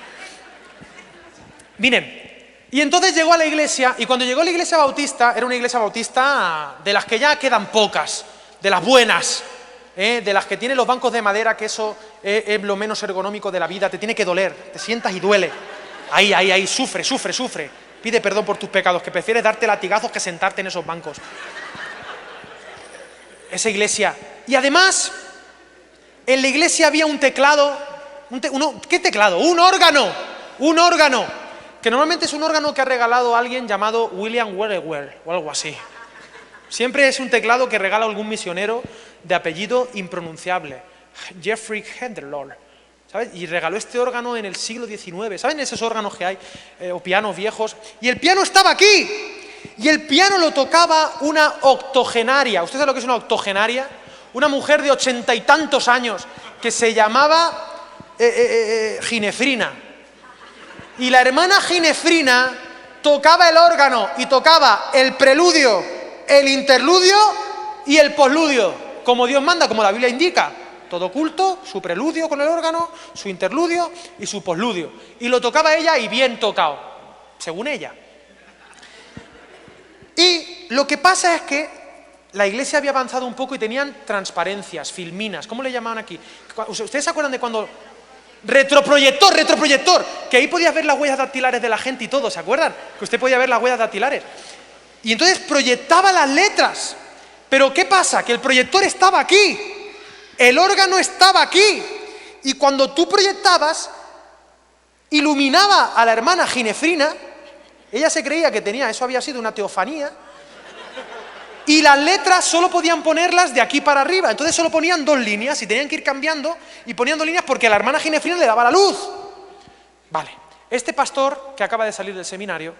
Miren, y entonces llegó a la iglesia, y cuando llegó a la iglesia bautista, era una iglesia bautista de las que ya quedan pocas, de las buenas, de las que tienen los bancos de madera, que eso es lo menos ergonómico de la vida, te tiene que doler, te sientas y duele. Ahí, sufre. Pide perdón por tus pecados, que prefieres darte latigazos que sentarte en esos bancos. Esa iglesia. Y además... en la iglesia había un teclado, ¿qué teclado? Un órgano, que normalmente es un órgano que ha regalado alguien llamado William Wherewell o algo así. Siempre es un teclado que regala algún misionero de apellido impronunciable, Jeffrey Henderlord, ¿sabes? Y regaló este órgano en el siglo XIX, ¿saben esos órganos que hay, o pianos viejos? Y el piano estaba aquí, y el piano lo tocaba una octogenaria. ¿Usted sabe lo que es una octogenaria? Una mujer de 80 y tantos años que se llamaba Ginefrina. Y la hermana Ginefrina tocaba el órgano y tocaba el preludio, el interludio y el posludio, como Dios manda, como la Biblia indica. Todo culto, su preludio con el órgano, su interludio y su posludio. Y lo tocaba ella y bien tocado, según ella. Y lo que pasa es que la iglesia había avanzado un poco y tenían transparencias, filminas, ¿cómo le llamaban aquí? ¿Ustedes se acuerdan de cuando... Retroproyector, que ahí podías ver las huellas dactilares de la gente y todo, ¿se acuerdan? Que usted podía ver las huellas dactilares. Y entonces proyectaba las letras. Pero ¿qué pasa? Que el proyector estaba aquí, el órgano estaba aquí, y cuando tú proyectabas, iluminaba a la hermana Ginefrina, ella se creía que tenía, eso había sido una teofanía, y las letras solo podían ponerlas de aquí para arriba, entonces solo ponían 2 líneas y tenían que ir cambiando y poniendo líneas porque a la hermana Ginefrina le daba la luz. Vale, este pastor que acaba de salir del seminario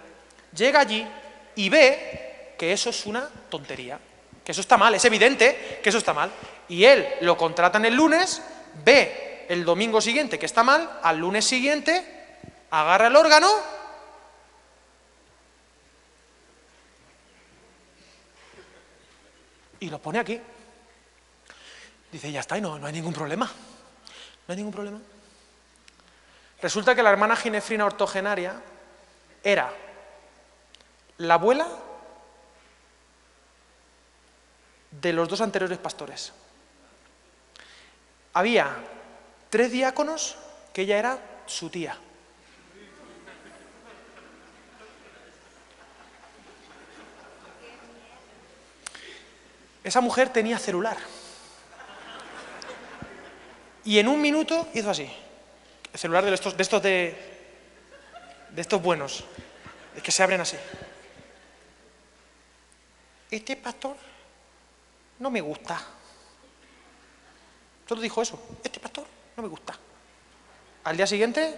llega allí y ve que eso es una tontería, que eso está mal, es evidente que eso está mal. Y él lo contratan el lunes, ve el domingo siguiente que está mal, al lunes siguiente agarra el órgano y lo pone aquí. Dice, ya está, y no hay ningún problema. No hay ningún problema. Resulta que la hermana Ginefrina octogenaria era la abuela de los 2 anteriores pastores. Había 3 diáconos que ella era su tía. Esa mujer tenía celular. Y en un minuto hizo así. El celular de estos buenos, que se abren así. Este pastor no me gusta. Solo dijo eso. Este pastor no me gusta. Al día siguiente,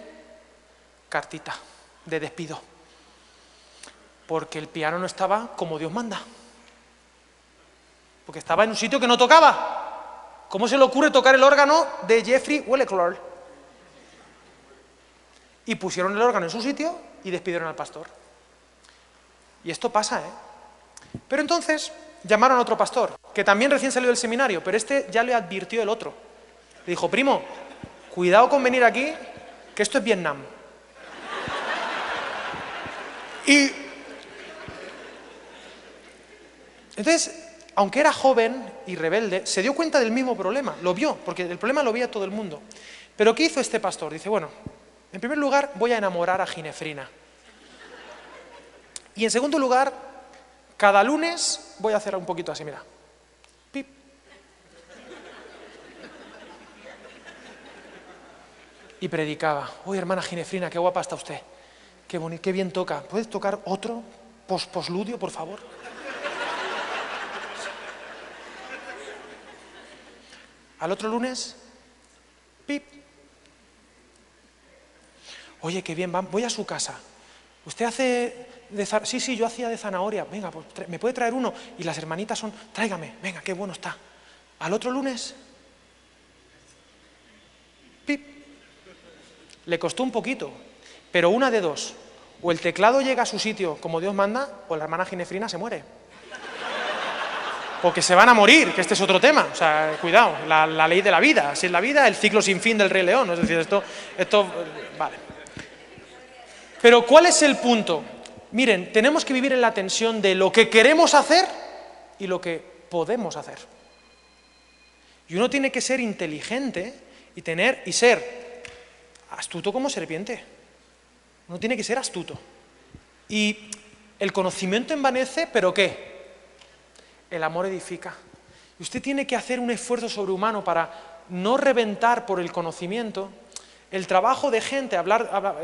cartita de despido. Porque el piano no estaba como Dios manda. Porque estaba en un sitio que no tocaba. ¿Cómo se le ocurre tocar el órgano de Jeffrey Welleclore? Y pusieron el órgano en su sitio y despidieron al pastor. Y esto pasa, ¿eh? Pero entonces llamaron a otro pastor, que también recién salió del seminario, pero este ya le advirtió el otro. Le dijo, primo, cuidado con venir aquí, que esto es Vietnam. Y entonces, aunque era joven y rebelde, se dio cuenta del mismo problema, lo vio, porque el problema lo veía todo el mundo. Pero ¿qué hizo este pastor? Dice, bueno, en primer lugar voy a enamorar a Ginefrina. Y en segundo lugar, cada lunes voy a hacer un poquito así, mira. Pip. Y predicaba, uy, hermana Ginefrina, qué guapa está usted, qué bonito, qué bien toca. ¿Puedes tocar otro postludio, por favor? Al otro lunes, pip. Oye, qué bien, voy a su casa. ¿Usted hace sí, yo hacía de zanahoria. Venga, pues ¿me puede traer uno? Y las hermanitas son, tráigame, venga, qué bueno está. Al otro lunes, pip. Le costó un poquito, pero una de dos. O el teclado llega a su sitio como Dios manda, o la hermana Ginefrina se muere. Porque se van a morir, que este es otro tema. O sea, cuidado, la ley de la vida. Así es la vida, el ciclo sin fin del Rey León. Es decir, esto vale. Pero ¿cuál es el punto? Miren, tenemos que vivir en la tensión de lo que queremos hacer y lo que podemos hacer. Y uno tiene que ser inteligente y ser astuto como serpiente. Uno tiene que ser astuto. Y el conocimiento envanece, ¿pero qué? El amor edifica. Y usted tiene que hacer un esfuerzo sobrehumano para no reventar por el conocimiento. El trabajo de gente,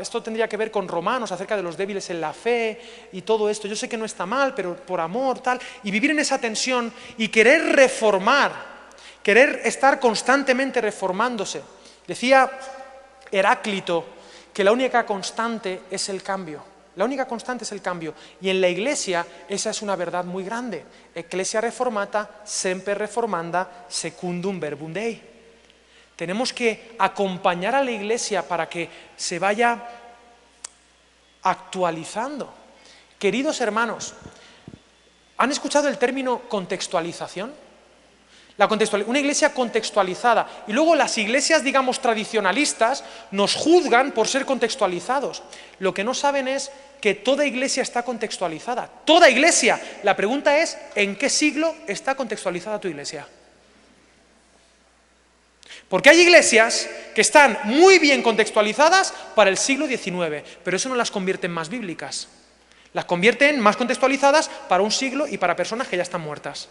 esto tendría que ver con Romanos, acerca de los débiles en la fe y todo esto. Yo sé que no está mal, pero por amor, tal. Y vivir en esa tensión y querer reformar, querer estar constantemente reformándose. Decía Heráclito que la única constante es el cambio. La única constante es el cambio. Y en la Iglesia esa es una verdad muy grande. Ecclesia reformata, semper reformanda, secundum verbum Dei. Tenemos que acompañar a la Iglesia para que se vaya actualizando. Queridos hermanos, ¿han escuchado el término contextualización? Una iglesia contextualizada. Y luego las iglesias, digamos, tradicionalistas nos juzgan por ser contextualizados. Lo que no saben es que toda iglesia está contextualizada. ¡Toda iglesia! La pregunta es, ¿en qué siglo está contextualizada tu iglesia? Porque hay iglesias que están muy bien contextualizadas para el siglo XIX, pero eso no las convierte en más bíblicas. Las convierte en más contextualizadas para un siglo y para personas que ya están muertas.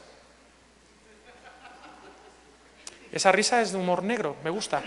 Esa risa es de humor negro, me gusta.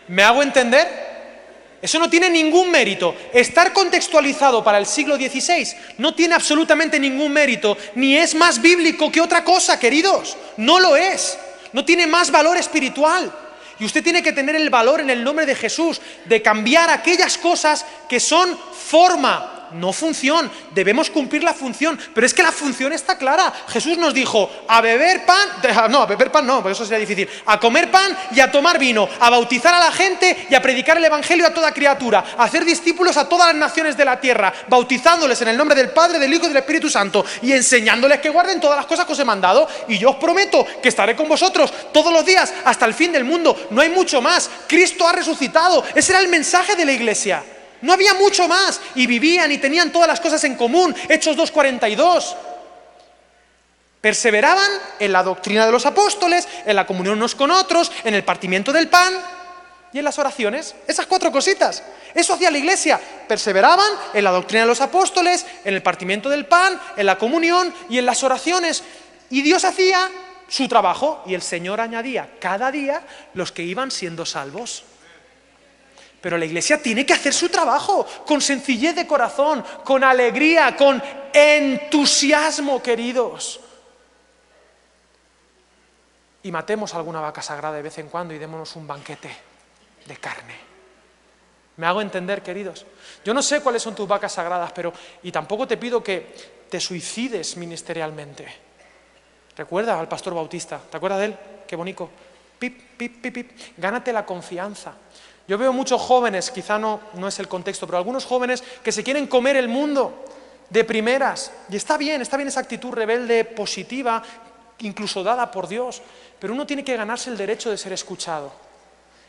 ¿Me hago entender? Eso no tiene ningún mérito. Estar contextualizado para el siglo XVI no tiene absolutamente ningún mérito, ni es más bíblico que otra cosa, queridos. No lo es. No tiene más valor espiritual. Y usted tiene que tener el valor en el nombre de Jesús de cambiar aquellas cosas que son forma, no función. Debemos cumplir la función, pero es que la función está clara. Jesús nos dijo, a beber pan no, porque eso sería difícil, a comer pan y a tomar vino, a bautizar a la gente y a predicar el evangelio a toda criatura, a hacer discípulos a todas las naciones de la tierra, bautizándoles en el nombre del Padre, del Hijo y del Espíritu Santo y enseñándoles que guarden todas las cosas que os he mandado, y yo os prometo que estaré con vosotros todos los días hasta el fin del mundo. No hay mucho más. Cristo ha resucitado. Ese era el mensaje de la iglesia. No había mucho más, y vivían y tenían todas las cosas en común. Hechos 2:42. Perseveraban en la doctrina de los apóstoles, en la comunión unos con otros, en el partimiento del pan. y en las oraciones. Esas 4 cositas. Eso hacía la iglesia. Perseveraban en la doctrina de los apóstoles, en el partimiento del pan, en la comunión y en las oraciones. Y Dios hacía su trabajo y el Señor añadía cada día los que iban siendo salvos. Pero la iglesia tiene que hacer su trabajo con sencillez de corazón, con alegría, con entusiasmo, queridos. Y matemos alguna vaca sagrada de vez en cuando y démonos un banquete de carne. ¿Me hago entender, queridos? Yo no sé cuáles son tus vacas sagradas, y tampoco te pido que te suicides ministerialmente. Recuerda al pastor Bautista, ¿te acuerdas de él? Qué bonito. Pip, pip, pip, pip. Gánate la confianza. Yo veo muchos jóvenes, quizá no es el contexto, pero algunos jóvenes que se quieren comer el mundo de primeras. Y está bien esa actitud rebelde, positiva, incluso dada por Dios. Pero uno tiene que ganarse el derecho de ser escuchado.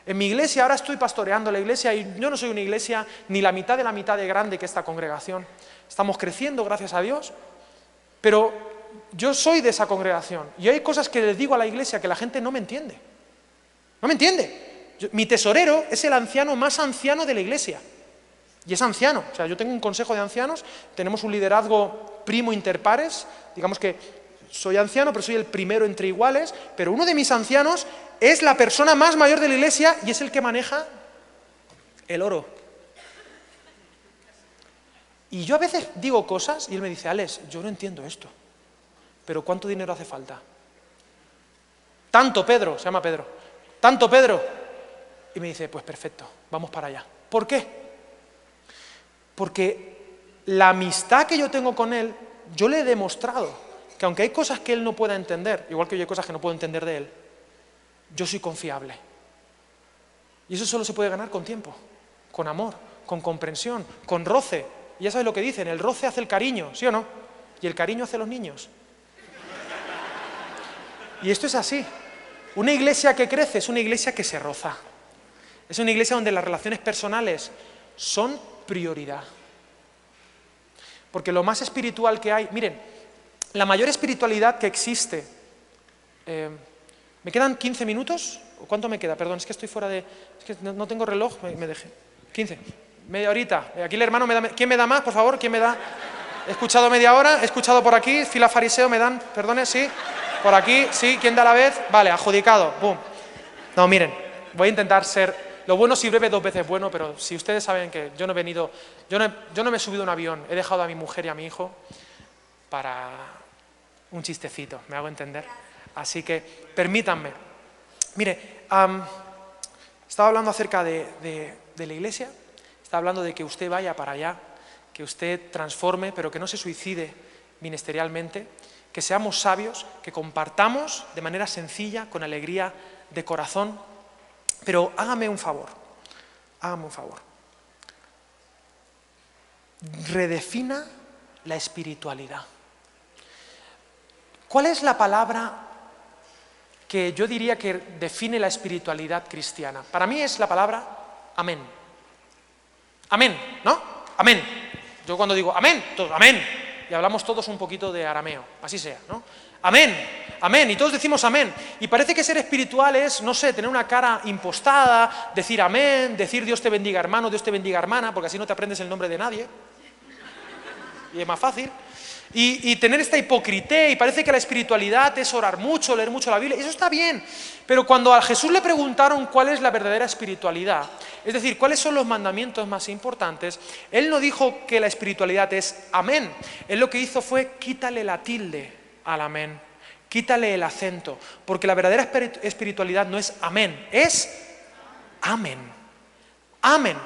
En mi iglesia, ahora estoy pastoreando la iglesia y yo no soy una iglesia ni la mitad de grande que esta congregación. Estamos creciendo, gracias a Dios, pero yo soy de esa congregación y hay cosas que les digo a la iglesia que la gente no me entiende. No me entiende. Mi tesorero es el anciano más anciano de la iglesia. Y es anciano. O sea, yo tengo un consejo de ancianos, tenemos un liderazgo primo inter pares, digamos que soy anciano, pero soy el primero entre iguales, pero uno de mis ancianos es la persona más mayor de la iglesia y es el que maneja el oro. Y yo a veces digo cosas y él me dice, Alex, yo no entiendo esto, pero ¿cuánto dinero hace falta? Tanto, Pedro, se llama Pedro, tanto, Pedro. Y me dice, pues perfecto, vamos para allá. ¿Por qué? Porque la amistad que yo tengo con él, yo le he demostrado que aunque hay cosas que él no pueda entender, igual que yo hay cosas que no puedo entender de él, yo soy confiable. Y eso solo se puede ganar con tiempo, con amor, con comprensión, con roce. Y ya sabes lo que dicen, el roce hace el cariño, ¿sí o no? Y el cariño hace los niños. Y esto es así. Una iglesia que crece es una iglesia que se roza. Es una iglesia donde las relaciones personales son prioridad. Porque lo más espiritual que hay... Miren, la mayor espiritualidad que existe... ¿Me quedan 15 minutos? ¿O cuánto me queda? Perdón, es que estoy fuera de... Es que no tengo reloj, me dejé. 15. Media horita. Aquí el hermano me da... ¿Quién me da más, por favor? ¿Quién me da? He escuchado media hora, he escuchado por aquí, fila fariseo, me dan... Perdone, sí. Por aquí, sí. ¿Quién da la vez? Vale, adjudicado. Boom. No, miren, voy a intentar ser... Lo bueno si breve 2 veces bueno, pero si ustedes saben que yo no he venido... Yo no me he subido a un avión, he dejado a mi mujer y a mi hijo para un chistecito, ¿me hago entender? Así que, permítanme. Mire, estaba hablando acerca de la iglesia, estaba hablando de que usted vaya para allá, que usted transforme, pero que no se suicide ministerialmente, que seamos sabios, que compartamos de manera sencilla, con alegría de corazón. Pero hágame un favor, redefina la espiritualidad. ¿Cuál es la palabra que yo diría que define la espiritualidad cristiana? Para mí es la palabra amén. Amén, ¿no? Amén. Yo cuando digo amén, todos amén. Y hablamos todos un poquito de arameo, así sea, ¿no? Amén, amén, y todos decimos amén. Y parece que ser espiritual es, no sé, tener una cara impostada, decir amén, decir Dios te bendiga hermano, Dios te bendiga hermana, porque así no te aprendes el nombre de nadie. Y es más fácil. Y tener esta hipocresía, y parece que la espiritualidad es orar mucho, leer mucho la Biblia, eso está bien. Pero cuando a Jesús le preguntaron cuál es la verdadera espiritualidad, es decir, cuáles son los mandamientos más importantes, Él no dijo que la espiritualidad es amén. Él lo que hizo fue quítale la tilde al amén, quítale el acento, porque la verdadera espiritualidad no es amén, es amén. Amén.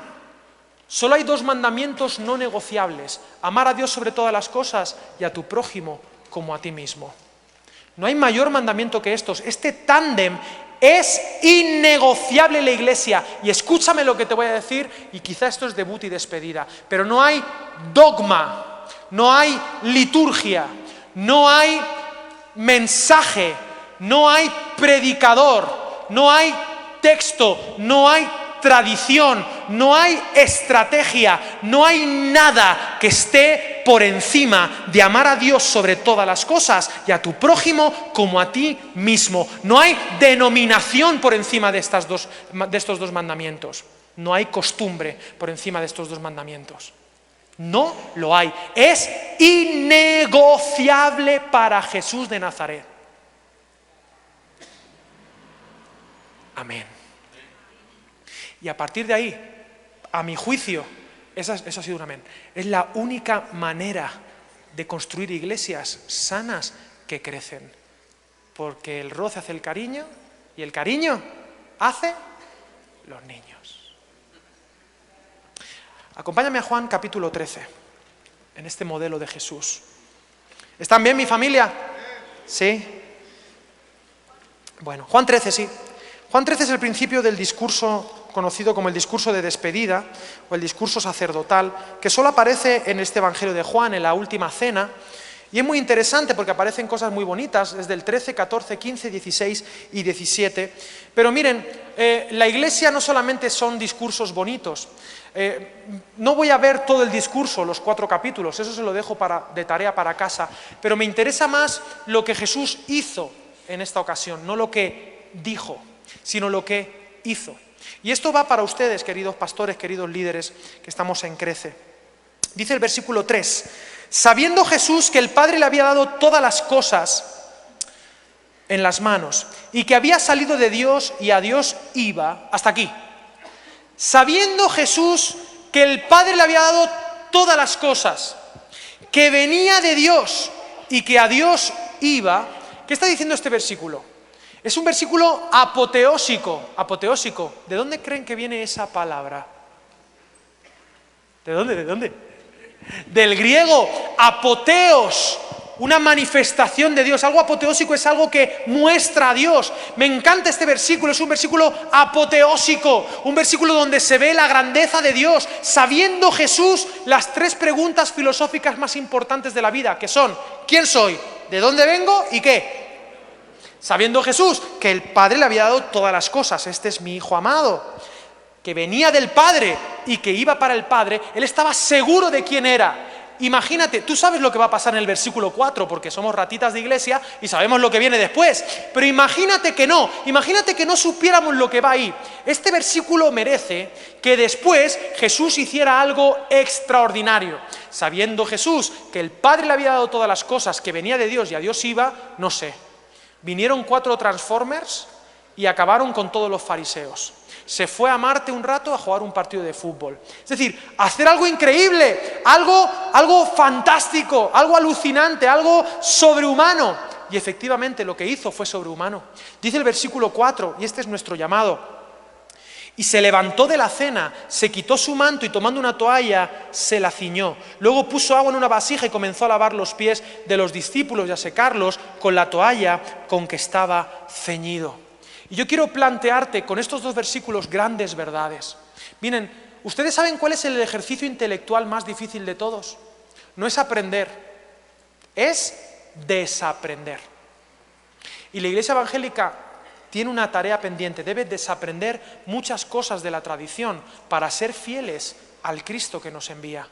Solo hay 2 mandamientos no negociables: amar a Dios sobre todas las cosas y a tu prójimo como a ti mismo. No hay mayor mandamiento que estos. Este tándem es innegociable en la iglesia. Y escúchame lo que te voy a decir, y quizá esto es debut y despedida, pero no hay dogma, no hay liturgia, no hay mensaje, no hay predicador, no hay texto, no hay tradición, no hay estrategia, no hay nada que esté por encima de amar a Dios sobre todas las cosas y a tu prójimo como a ti mismo. No hay denominación por encima de estos dos mandamientos. No hay costumbre por encima de estos dos mandamientos. No lo hay. Es innegociable para Jesús de Nazaret. Amén. Y a partir de ahí, a mi juicio, eso ha sido un amén, es la única manera de construir iglesias sanas que crecen. Porque el roce hace el cariño y el cariño hace los niños. Acompáñame a Juan capítulo 13, en este modelo de Jesús. ¿Están bien mi familia? ¿Sí? Bueno, Juan 13, sí. Juan 13 es el principio del discurso conocido como el discurso de despedida o el discurso sacerdotal, que solo aparece en este Evangelio de Juan, en la última cena, y es muy interesante porque aparecen cosas muy bonitas, desde el 13, 14, 15, 16 y 17. Pero miren, la Iglesia no solamente son discursos bonitos. No voy a ver todo el discurso, los 4 capítulos, eso se lo dejo de tarea para casa, pero me interesa más lo que Jesús hizo en esta ocasión, no lo que dijo, sino lo que hizo. Y esto va para ustedes, queridos pastores, queridos líderes, que estamos en Crece. Dice el versículo 3, sabiendo Jesús que el Padre le había dado todas las cosas en las manos y que había salido de Dios y a Dios iba, hasta aquí. Sabiendo Jesús que el Padre le había dado todas las cosas, que venía de Dios y que a Dios iba, ¿qué está diciendo este versículo? Es un versículo apoteósico. Apoteósico. ¿De dónde creen que viene esa palabra? ¿De dónde? ¿De dónde? Del griego, apoteos, una manifestación de Dios. Algo apoteósico es algo que muestra a Dios. Me encanta este versículo, es un versículo apoteósico, un versículo donde se ve la grandeza de Dios, sabiendo Jesús las 3 preguntas filosóficas más importantes de la vida, que son, ¿quién soy? ¿De dónde vengo? ¿Y qué? Sabiendo Jesús que el Padre le había dado todas las cosas, este es mi Hijo amado, que venía del Padre y que iba para el Padre, él estaba seguro de quién era. Imagínate, tú sabes lo que va a pasar en el versículo 4, porque somos ratitas de iglesia y sabemos lo que viene después, pero imagínate que no supiéramos lo que va ahí. Este versículo merece que después Jesús hiciera algo extraordinario. Sabiendo Jesús que el Padre le había dado todas las cosas, que venía de Dios y a Dios iba, no sé. Vinieron 4 Transformers y acabaron con todos los fariseos. Se fue a Marte un rato a jugar un partido de fútbol. Es decir, hacer algo increíble, algo fantástico, algo alucinante, algo sobrehumano. Y efectivamente lo que hizo fue sobrehumano. Dice el versículo 4, y este es nuestro llamado. Y se levantó de la cena, se quitó su manto y tomando una toalla se la ciñó. Luego puso agua en una vasija y comenzó a lavar los pies de los discípulos y a secarlos con la toalla con que estaba ceñido. Y yo quiero plantearte con estos 2 versículos grandes verdades. Miren, ¿ustedes saben cuál es el ejercicio intelectual más difícil de todos? No es aprender, es desaprender. Y la Iglesia Evangélica tiene una tarea pendiente, debe desaprender muchas cosas de la tradición para ser fieles al Cristo que nos envía.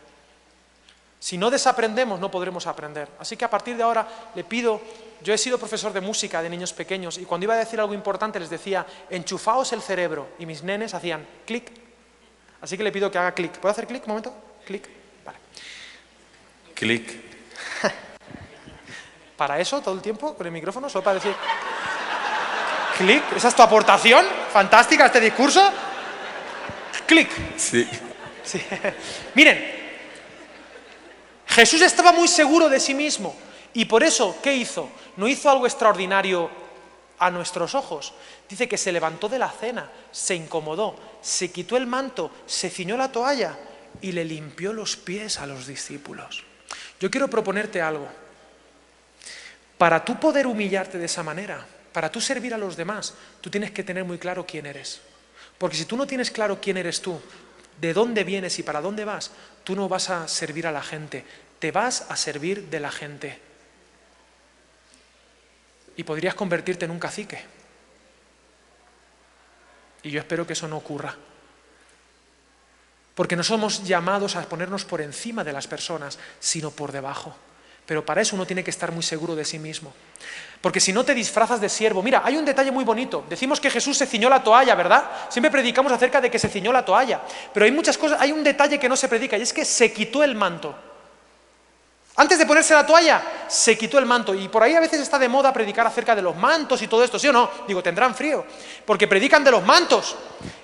Si no desaprendemos, no podremos aprender. Así que a partir de ahora le pido, yo he sido profesor de música de niños pequeños y cuando iba a decir algo importante les decía, enchufaos el cerebro, y mis nenes hacían clic. Así que le pido que haga clic. ¿Puedo hacer clic un momento? Clic. Vale. Clic. ¿Para eso todo el tiempo con el micrófono? ¿Solo para decir clic? ¿Esa es tu aportación fantástica a este discurso? Clic. Sí. Sí. Miren, Jesús estaba muy seguro de sí mismo y por eso, ¿qué hizo? No hizo algo extraordinario a nuestros ojos. Dice que se levantó de la cena, se incomodó, se quitó el manto, se ciñó la toalla y le limpió los pies a los discípulos. Yo quiero proponerte algo. Para tú poder humillarte de esa manera, para tú servir a los demás, tú tienes que tener muy claro quién eres. Porque si tú no tienes claro quién eres tú, de dónde vienes y para dónde vas, tú no vas a servir a la gente, te vas a servir de la gente. Y podrías convertirte en un cacique. Y yo espero que eso no ocurra. Porque no somos llamados a ponernos por encima de las personas, sino por debajo. Pero para eso uno tiene que estar muy seguro de sí mismo. Porque si no te disfrazas de siervo... Mira, hay un detalle muy bonito. Decimos que Jesús se ciñó la toalla, ¿verdad? Siempre predicamos acerca de que se ciñó la toalla. Pero hay muchas cosas, hay un detalle que no se predica, y es que se quitó el manto. Antes de ponerse la toalla, se quitó el manto. Y por ahí a veces está de moda predicar acerca de los mantos y todo esto, ¿sí o no? Digo, tendrán frío, porque predican de los mantos.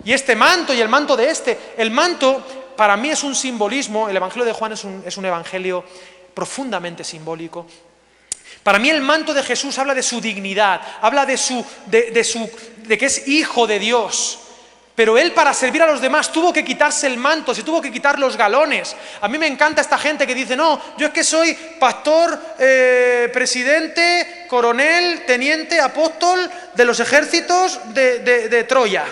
Y este manto y el manto de este. El manto, para mí, es un simbolismo. El Evangelio de Juan es un evangelio profundamente simbólico. Para mí el manto de Jesús habla de su dignidad, habla de que es hijo de Dios. Pero él, para servir a los demás, tuvo que quitarse el manto, se tuvo que quitar los galones. A mí me encanta esta gente que dice, no, yo es que soy pastor, presidente, coronel, teniente, apóstol de los ejércitos de Troya.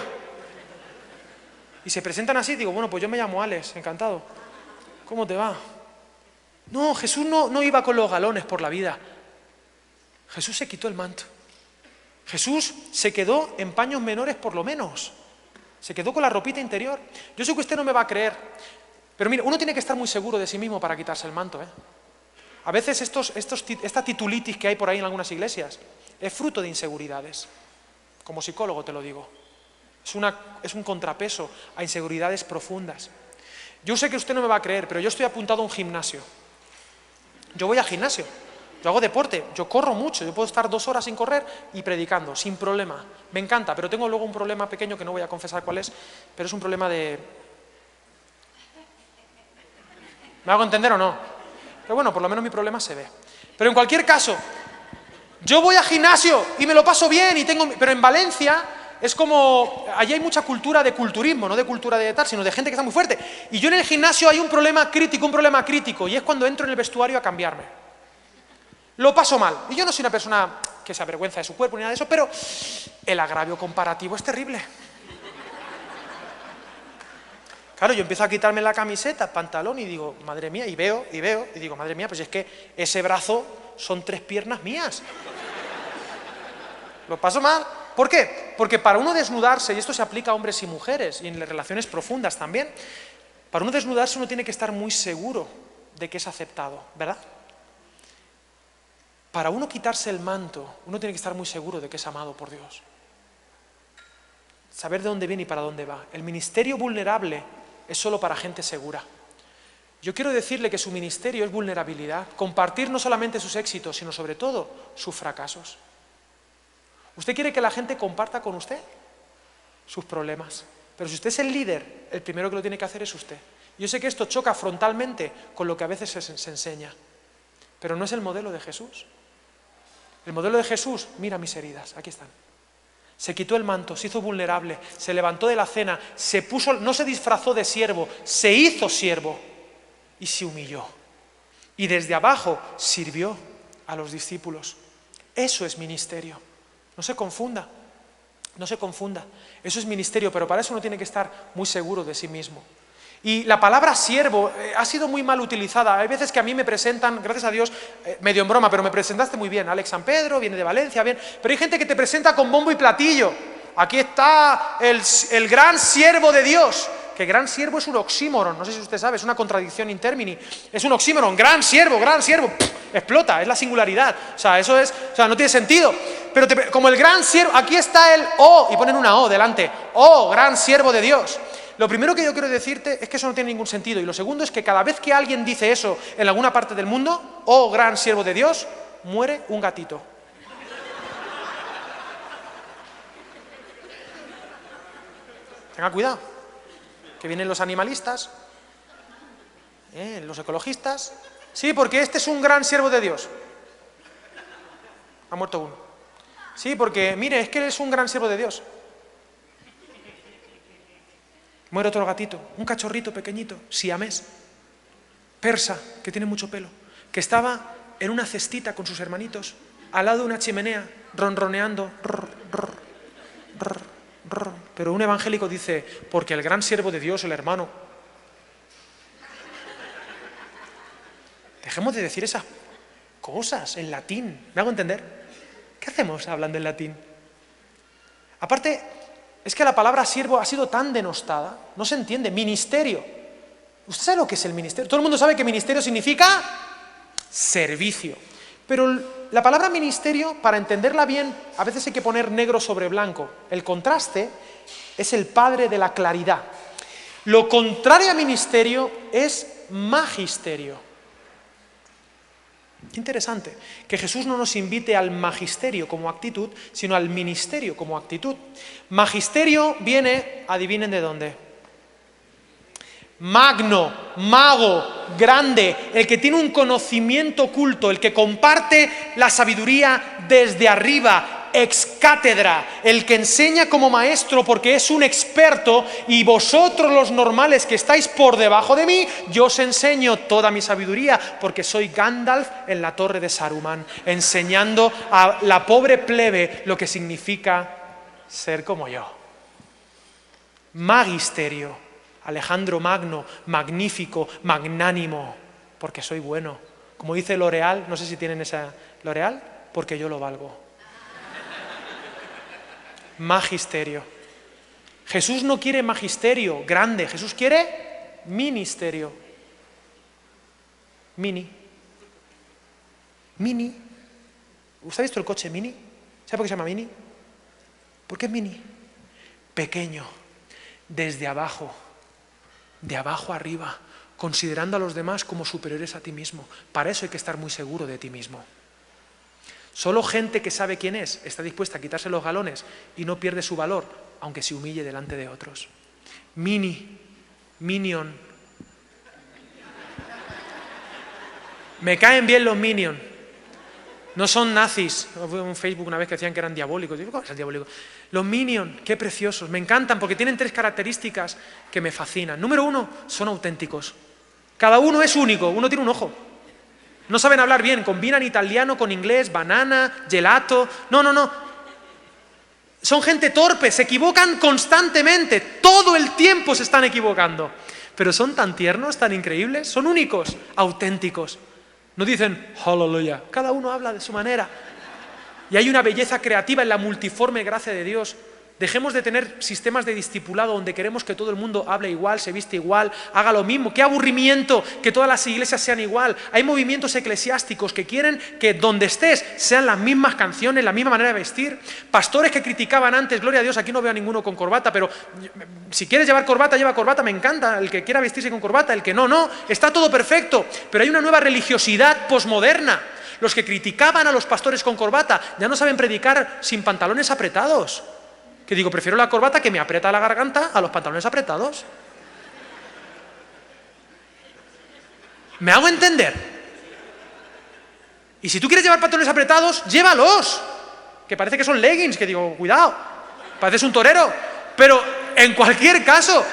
Y se presentan así, digo, bueno, pues yo me llamo Alex, encantado. ¿Cómo te va? No, Jesús no iba con los galones por la vida. Jesús se quitó el manto. Jesús se quedó en paños menores por lo menos. Se quedó con la ropita interior. Yo sé que usted no me va a creer, pero mire, uno tiene que estar muy seguro de sí mismo para quitarse el manto, ¿eh? A veces esta titulitis que hay por ahí en algunas iglesias es fruto de inseguridades. Como psicólogo te lo digo. Es un contrapeso a inseguridades profundas. Yo sé que usted no me va a creer, pero yo estoy apuntado a un gimnasio. Yo voy al gimnasio. Yo hago deporte, yo corro mucho, yo puedo estar 2 horas sin correr y predicando, sin problema. Me encanta, pero tengo luego un problema pequeño que no voy a confesar cuál es, pero es un problema de... ¿Me hago entender o no? Pero bueno, por lo menos mi problema se ve. Pero en cualquier caso, yo voy al gimnasio y me lo paso bien, pero en Valencia es como... Allí hay mucha cultura de culturismo, no de cultura de tal, sino de gente que está muy fuerte. Y yo en el gimnasio hay un problema crítico, y es cuando entro en el vestuario a cambiarme. Lo paso mal. Y yo no soy una persona que se avergüenza de su cuerpo ni nada de eso, pero el agravio comparativo es terrible. Claro, yo empiezo a quitarme la camiseta, el pantalón y digo, madre mía, y veo, y digo, madre mía, pues es que ese brazo son 3 piernas mías. Lo paso mal. ¿Por qué? Porque para uno desnudarse, y esto se aplica a hombres y mujeres, y en las relaciones profundas también, para uno desnudarse uno tiene que estar muy seguro de que es aceptado, ¿verdad? Para uno quitarse el manto, uno tiene que estar muy seguro de que es amado por Dios. Saber de dónde viene y para dónde va. El ministerio vulnerable es solo para gente segura. Yo quiero decirle que su ministerio es vulnerabilidad, compartir no solamente sus éxitos, sino sobre todo sus fracasos. ¿Usted quiere que la gente comparta con usted sus problemas? Pero si usted es el líder, el primero que lo tiene que hacer es usted. Yo sé que esto choca frontalmente con lo que a veces se enseña, pero no es el modelo de Jesús. El modelo de Jesús, mira mis heridas, aquí están. Se quitó el manto, se hizo vulnerable, se levantó de la cena, no se disfrazó de siervo, se hizo siervo y se humilló. Y desde abajo sirvió a los discípulos. Eso es ministerio. No se confunda, no se confunda. Eso es ministerio, pero para eso uno tiene que estar muy seguro de sí mismo. Y la palabra siervo ha sido muy mal utilizada. Hay veces que a mí me presentan, gracias a Dios, medio en broma, pero me presentaste muy bien. Alex San Pedro, viene de Valencia, bien. Pero hay gente que te presenta con bombo y platillo. Aquí está el gran siervo de Dios. Que gran siervo es un oxímoron, no sé si usted sabe, es una contradicción in termini. Es un oxímoron, gran siervo, explota, es la singularidad. O sea, no tiene sentido. Pero como el gran siervo, aquí está el O, y ponen una O delante. Oh, gran siervo de Dios. Lo primero que yo quiero decirte es que eso no tiene ningún sentido. Y lo segundo es que cada vez que alguien dice eso en alguna parte del mundo, oh gran siervo de Dios, muere un gatito. Tenga cuidado, que vienen los animalistas, los ecologistas. Sí, porque este es un gran siervo de Dios. Ha muerto uno. Sí, porque mire, es que él es un gran siervo de Dios. Muere otro gatito, un cachorrito pequeñito, siamés, persa, que tiene mucho pelo, que estaba en una cestita con sus hermanitos, al lado de una chimenea, ronroneando. Pero un evangélico dice, porque el gran siervo de Dios, el hermano. Dejemos de decir esas cosas en latín. ¿Me hago entender? ¿Qué hacemos hablando en latín? Aparte, es que la palabra siervo ha sido tan denostada, no se entiende. Ministerio. ¿Usted sabe lo que es el ministerio? Todo el mundo sabe que ministerio significa servicio. Pero la palabra ministerio, para entenderla bien, a veces hay que poner negro sobre blanco. El contraste es el padre de la claridad. Lo contrario a ministerio es magisterio. Qué interesante, que Jesús no nos invite al magisterio como actitud, sino al ministerio como actitud. Magisterio viene, adivinen de dónde. Magno, mago, grande, el que tiene un conocimiento oculto, el que comparte la sabiduría desde arriba, ex cátedra, el que enseña como maestro porque es un experto, y vosotros los normales que estáis por debajo de mí, yo os enseño toda mi sabiduría porque soy Gandalf en la torre de Saruman, enseñando a la pobre plebe lo que significa ser como yo. Magisterio. Alejandro Magno, magnífico, magnánimo, porque soy bueno. Como dice L'Oreal, no sé si tienen esa L'Oreal, porque yo lo valgo. Magisterio. Jesús no quiere magisterio grande, Jesús quiere ministerio. Mini. Mini. ¿Usted ha visto el coche Mini? ¿Sabe por qué se llama Mini? ¿Por qué es Mini? Pequeño, desde abajo. De abajo arriba, considerando a los demás como superiores a ti mismo. Para eso hay que estar muy seguro de ti mismo. Solo gente que sabe quién es está dispuesta a quitarse los galones y no pierde su valor, aunque se humille delante de otros. Minion. Me caen bien los Minion. No son nazis. Fue en Facebook una vez que decían que eran diabólicos. Digo, ¿cómo es diabólico? Los Minion, qué preciosos. Me encantan porque tienen 3 características que me fascinan. Número 1, son auténticos. Cada uno es único, uno tiene un ojo. No saben hablar bien, combinan italiano con inglés, banana, gelato. No. Son gente torpe, se equivocan constantemente. Todo el tiempo se están equivocando. Pero son tan tiernos, tan increíbles, son únicos, auténticos. No dicen, aleluya, cada uno habla de su manera. Y hay una belleza creativa en la multiforme gracia de Dios. Dejemos de tener sistemas de discipulado donde queremos que todo el mundo hable igual, se viste igual, haga lo mismo. ¡Qué aburrimiento que todas las iglesias sean igual! Hay movimientos eclesiásticos que quieren que donde estés sean las mismas canciones, la misma manera de vestir. Pastores que criticaban antes, gloria a Dios, aquí no veo a ninguno con corbata, pero si quieres llevar corbata, lleva corbata, me encanta. El que quiera vestirse con corbata, el que no, está todo perfecto. Pero hay una nueva religiosidad posmoderna. Los que criticaban a los pastores con corbata ya no saben predicar sin pantalones apretados. Que digo, prefiero la corbata que me aprieta la garganta a los pantalones apretados. ¿Me hago entender? Y si tú quieres llevar pantalones apretados, llévalos. Que parece que son leggings, que digo, cuidado, pareces un torero. Pero en cualquier caso,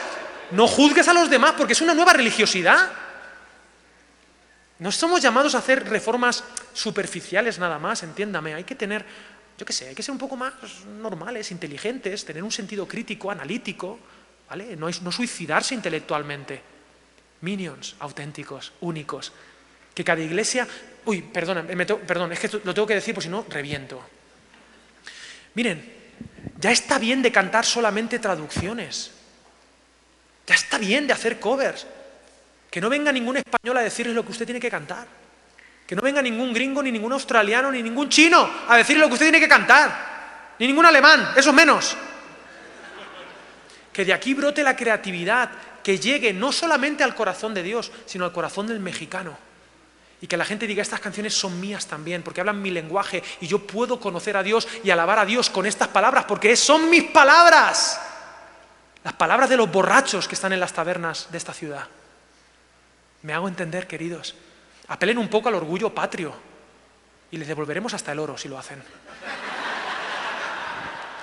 no juzgues a los demás porque es una nueva religiosidad. No somos llamados a hacer reformas superficiales nada más, entiéndame. Hay que tener, yo qué sé, hay que ser un poco más normales, inteligentes, tener un sentido crítico, analítico, ¿vale? No suicidarse intelectualmente. Minions, auténticos, únicos. Que cada iglesia... Uy, perdón, es que lo tengo que decir porque si no, reviento. Miren, ya está bien de cantar solamente traducciones. Ya está bien de hacer covers. Que no venga ningún español a decirles lo que usted tiene que cantar. Que no venga ningún gringo, ni ningún australiano, ni ningún chino a decirle lo que usted tiene que cantar. Ni ningún alemán, eso menos. Que de aquí brote la creatividad, que llegue no solamente al corazón de Dios, sino al corazón del mexicano. Y que la gente diga, estas canciones son mías también, porque hablan mi lenguaje y yo puedo conocer a Dios y alabar a Dios con estas palabras, porque son mis palabras. Las palabras de los borrachos que están en las tabernas de esta ciudad. Me hago entender, queridos. Apelen un poco al orgullo patrio y les devolveremos hasta el oro si lo hacen.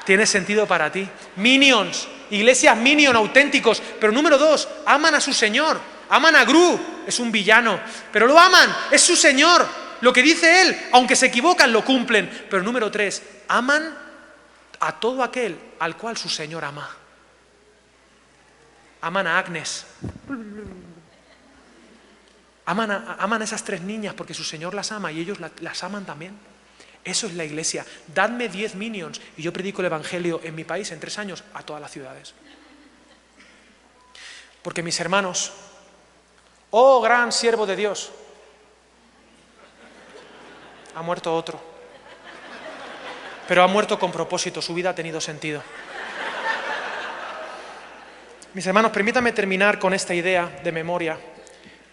Tiene sentido para ti. Minions, iglesias minion auténticos. Pero número 2, aman a su Señor. Aman a Gru, es un villano. Pero lo aman, es su Señor. Lo que dice Él, aunque se equivocan, lo cumplen. Pero número 3, aman a todo aquel al cual su Señor ama. Aman a Agnes. Aman a esas 3 niñas porque su Señor las ama y ellos las aman también. Eso es la iglesia. Dadme 10 minions y yo predico el evangelio en mi país en 3 años a todas las ciudades. Porque mis hermanos, Oh, gran siervo de Dios. Ha muerto otro. Pero ha muerto con propósito, su vida ha tenido sentido. Mis hermanos, permítanme terminar con esta idea de memoria.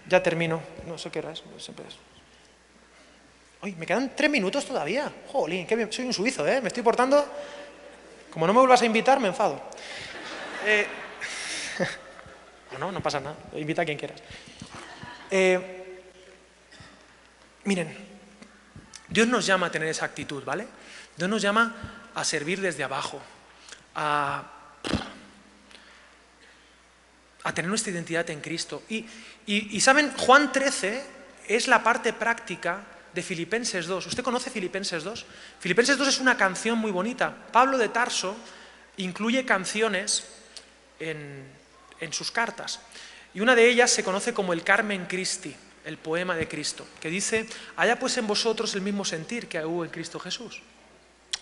Ya termino. No sé qué hora es. Siempre es. Uy, me quedan 3 minutos todavía. Jolín, qué bien. Soy un suizo, ¿eh? Me estoy portando... Como no me vuelvas a invitar, me enfado. No pasa nada. Invita a quien quieras. Miren, Dios nos llama a tener esa actitud, ¿vale? Dios nos llama a servir desde abajo, a tener nuestra identidad en Cristo. Y ¿saben? Juan 13 es la parte práctica de Filipenses 2. ¿Usted conoce Filipenses 2? Filipenses 2 es una canción muy bonita. Pablo de Tarso incluye canciones en sus cartas. Y una de ellas se conoce como el Carmen Christi, el poema de Cristo, que dice: haya pues en vosotros el mismo sentir que hubo en Cristo Jesús,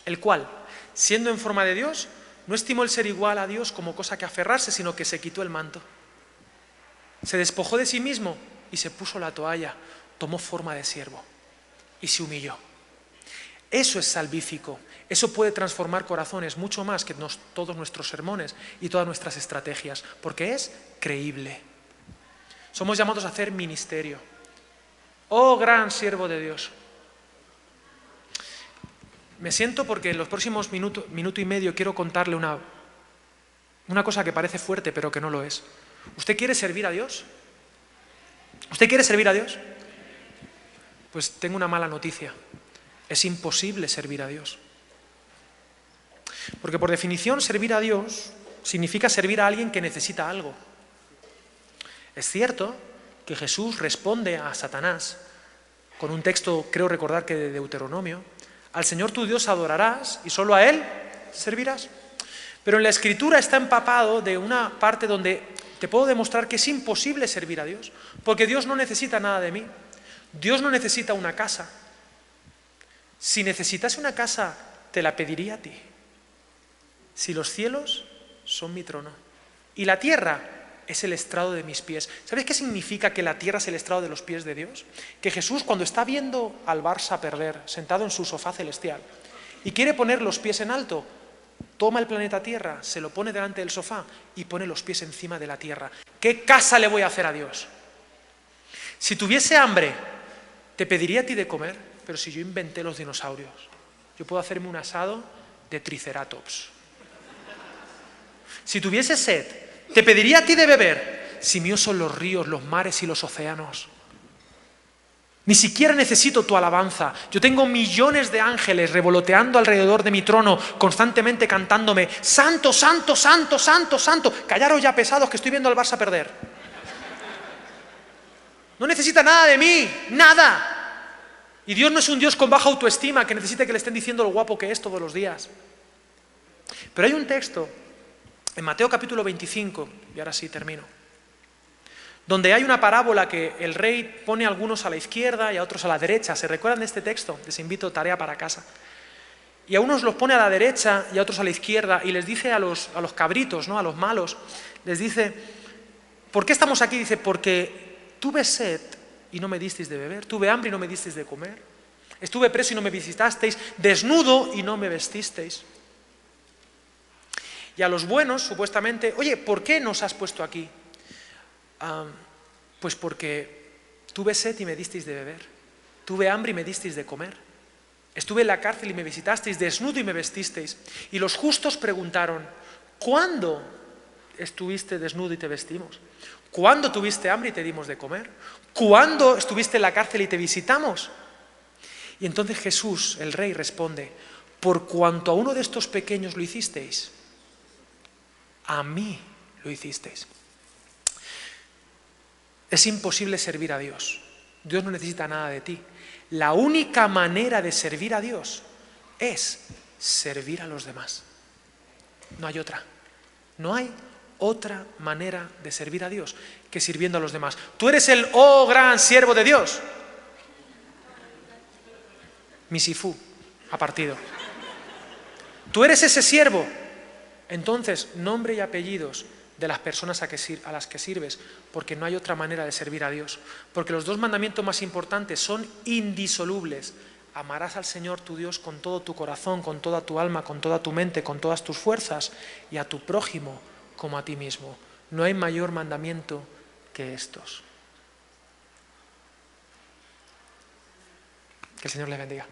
el cual, siendo en forma de Dios, no estimó el ser igual a Dios como cosa que aferrarse, sino que se quitó el manto. Se despojó de sí mismo y se puso la toalla, tomó forma de siervo y se humilló. Eso es salvífico, eso puede transformar corazones mucho más que todos nuestros sermones y todas nuestras estrategias, porque es creíble. Somos llamados a hacer ministerio. Oh, gran siervo de Dios. Me siento porque en los próximos minuto y medio quiero contarle una cosa que parece fuerte, pero que no lo es. ¿Usted quiere servir a Dios? ¿Usted quiere servir a Dios? Pues tengo una mala noticia. Es imposible servir a Dios. Porque por definición servir a Dios significa servir a alguien que necesita algo. Es cierto que Jesús responde a Satanás con un texto, creo recordar que de Deuteronomio: al Señor tu Dios adorarás y solo a Él servirás. Pero en la Escritura está empapado de una parte donde te puedo demostrar que es imposible servir a Dios, porque Dios no necesita nada de mí. Dios no necesita una casa. Si necesitase una casa, te la pediría a ti. Si los cielos son mi trono y la tierra es el estrado de mis pies. ¿Sabes qué significa que la tierra es el estrado de los pies de Dios? Que Jesús, cuando está viendo al Barça perder, sentado en su sofá celestial, y quiere poner los pies en alto, toma el planeta Tierra, se lo pone delante del sofá y pone los pies encima de la tierra. ¿Qué casa le voy a hacer a Dios? Si tuviese hambre, te pediría a ti de comer, pero si yo inventé los dinosaurios, yo puedo hacerme un asado de triceratops. Si tuviese sed, te pediría a ti de beber, si míos son los ríos, los mares y los océanos. Ni siquiera necesito tu alabanza. Yo tengo millones de ángeles revoloteando alrededor de mi trono, constantemente cantándome: santo, santo, santo, santo, santo. Callaros ya, pesados, que estoy viendo al Barça perder. No necesita nada de mí, nada. Y Dios no es un Dios con baja autoestima que necesite que le estén diciendo lo guapo que es todos los días. Pero hay un texto en Mateo capítulo 25, y ahora sí termino, donde hay una parábola que el rey pone a algunos a la izquierda y a otros a la derecha. ¿Se recuerdan de este texto? Les invito, tarea para casa. Y a unos los pone a la derecha y a otros a la izquierda, y les dice a los cabritos, ¿no?, a los malos, les dice: ¿por qué estamos aquí? Dice: porque tuve sed y no me disteis de beber, tuve hambre y no me disteis de comer, estuve preso y no me visitasteis, desnudo y no me vestisteis. Y a los buenos, supuestamente: oye, ¿por qué nos has puesto aquí? Pues porque tuve sed y me disteis de beber, tuve hambre y me disteis de comer, estuve en la cárcel y me visitasteis, desnudo y me vestisteis. Y los justos preguntaron: ¿cuándo estuviste desnudo y te vestimos? ¿Cuándo tuviste hambre y te dimos de comer? ¿Cuándo estuviste en la cárcel y te visitamos? Y entonces Jesús, el Rey, responde: por cuanto a uno de estos pequeños lo hicisteis, a mí lo hicisteis. Es imposible servir a Dios. Dios no necesita nada de ti. La única manera de servir a Dios es servir a los demás. No hay otra. No hay otra manera de servir a Dios que sirviendo a los demás. Tú eres el oh gran siervo de Dios. Misifú, a partido. Tú eres ese siervo. Entonces, nombre y apellidos de las personas a las que sirves, porque no hay otra manera de servir a Dios. Porque los dos mandamientos más importantes son indisolubles. Amarás al Señor tu Dios con todo tu corazón, con toda tu alma, con toda tu mente, con todas tus fuerzas, y a tu prójimo como a ti mismo. No hay mayor mandamiento que estos. Que el Señor les bendiga.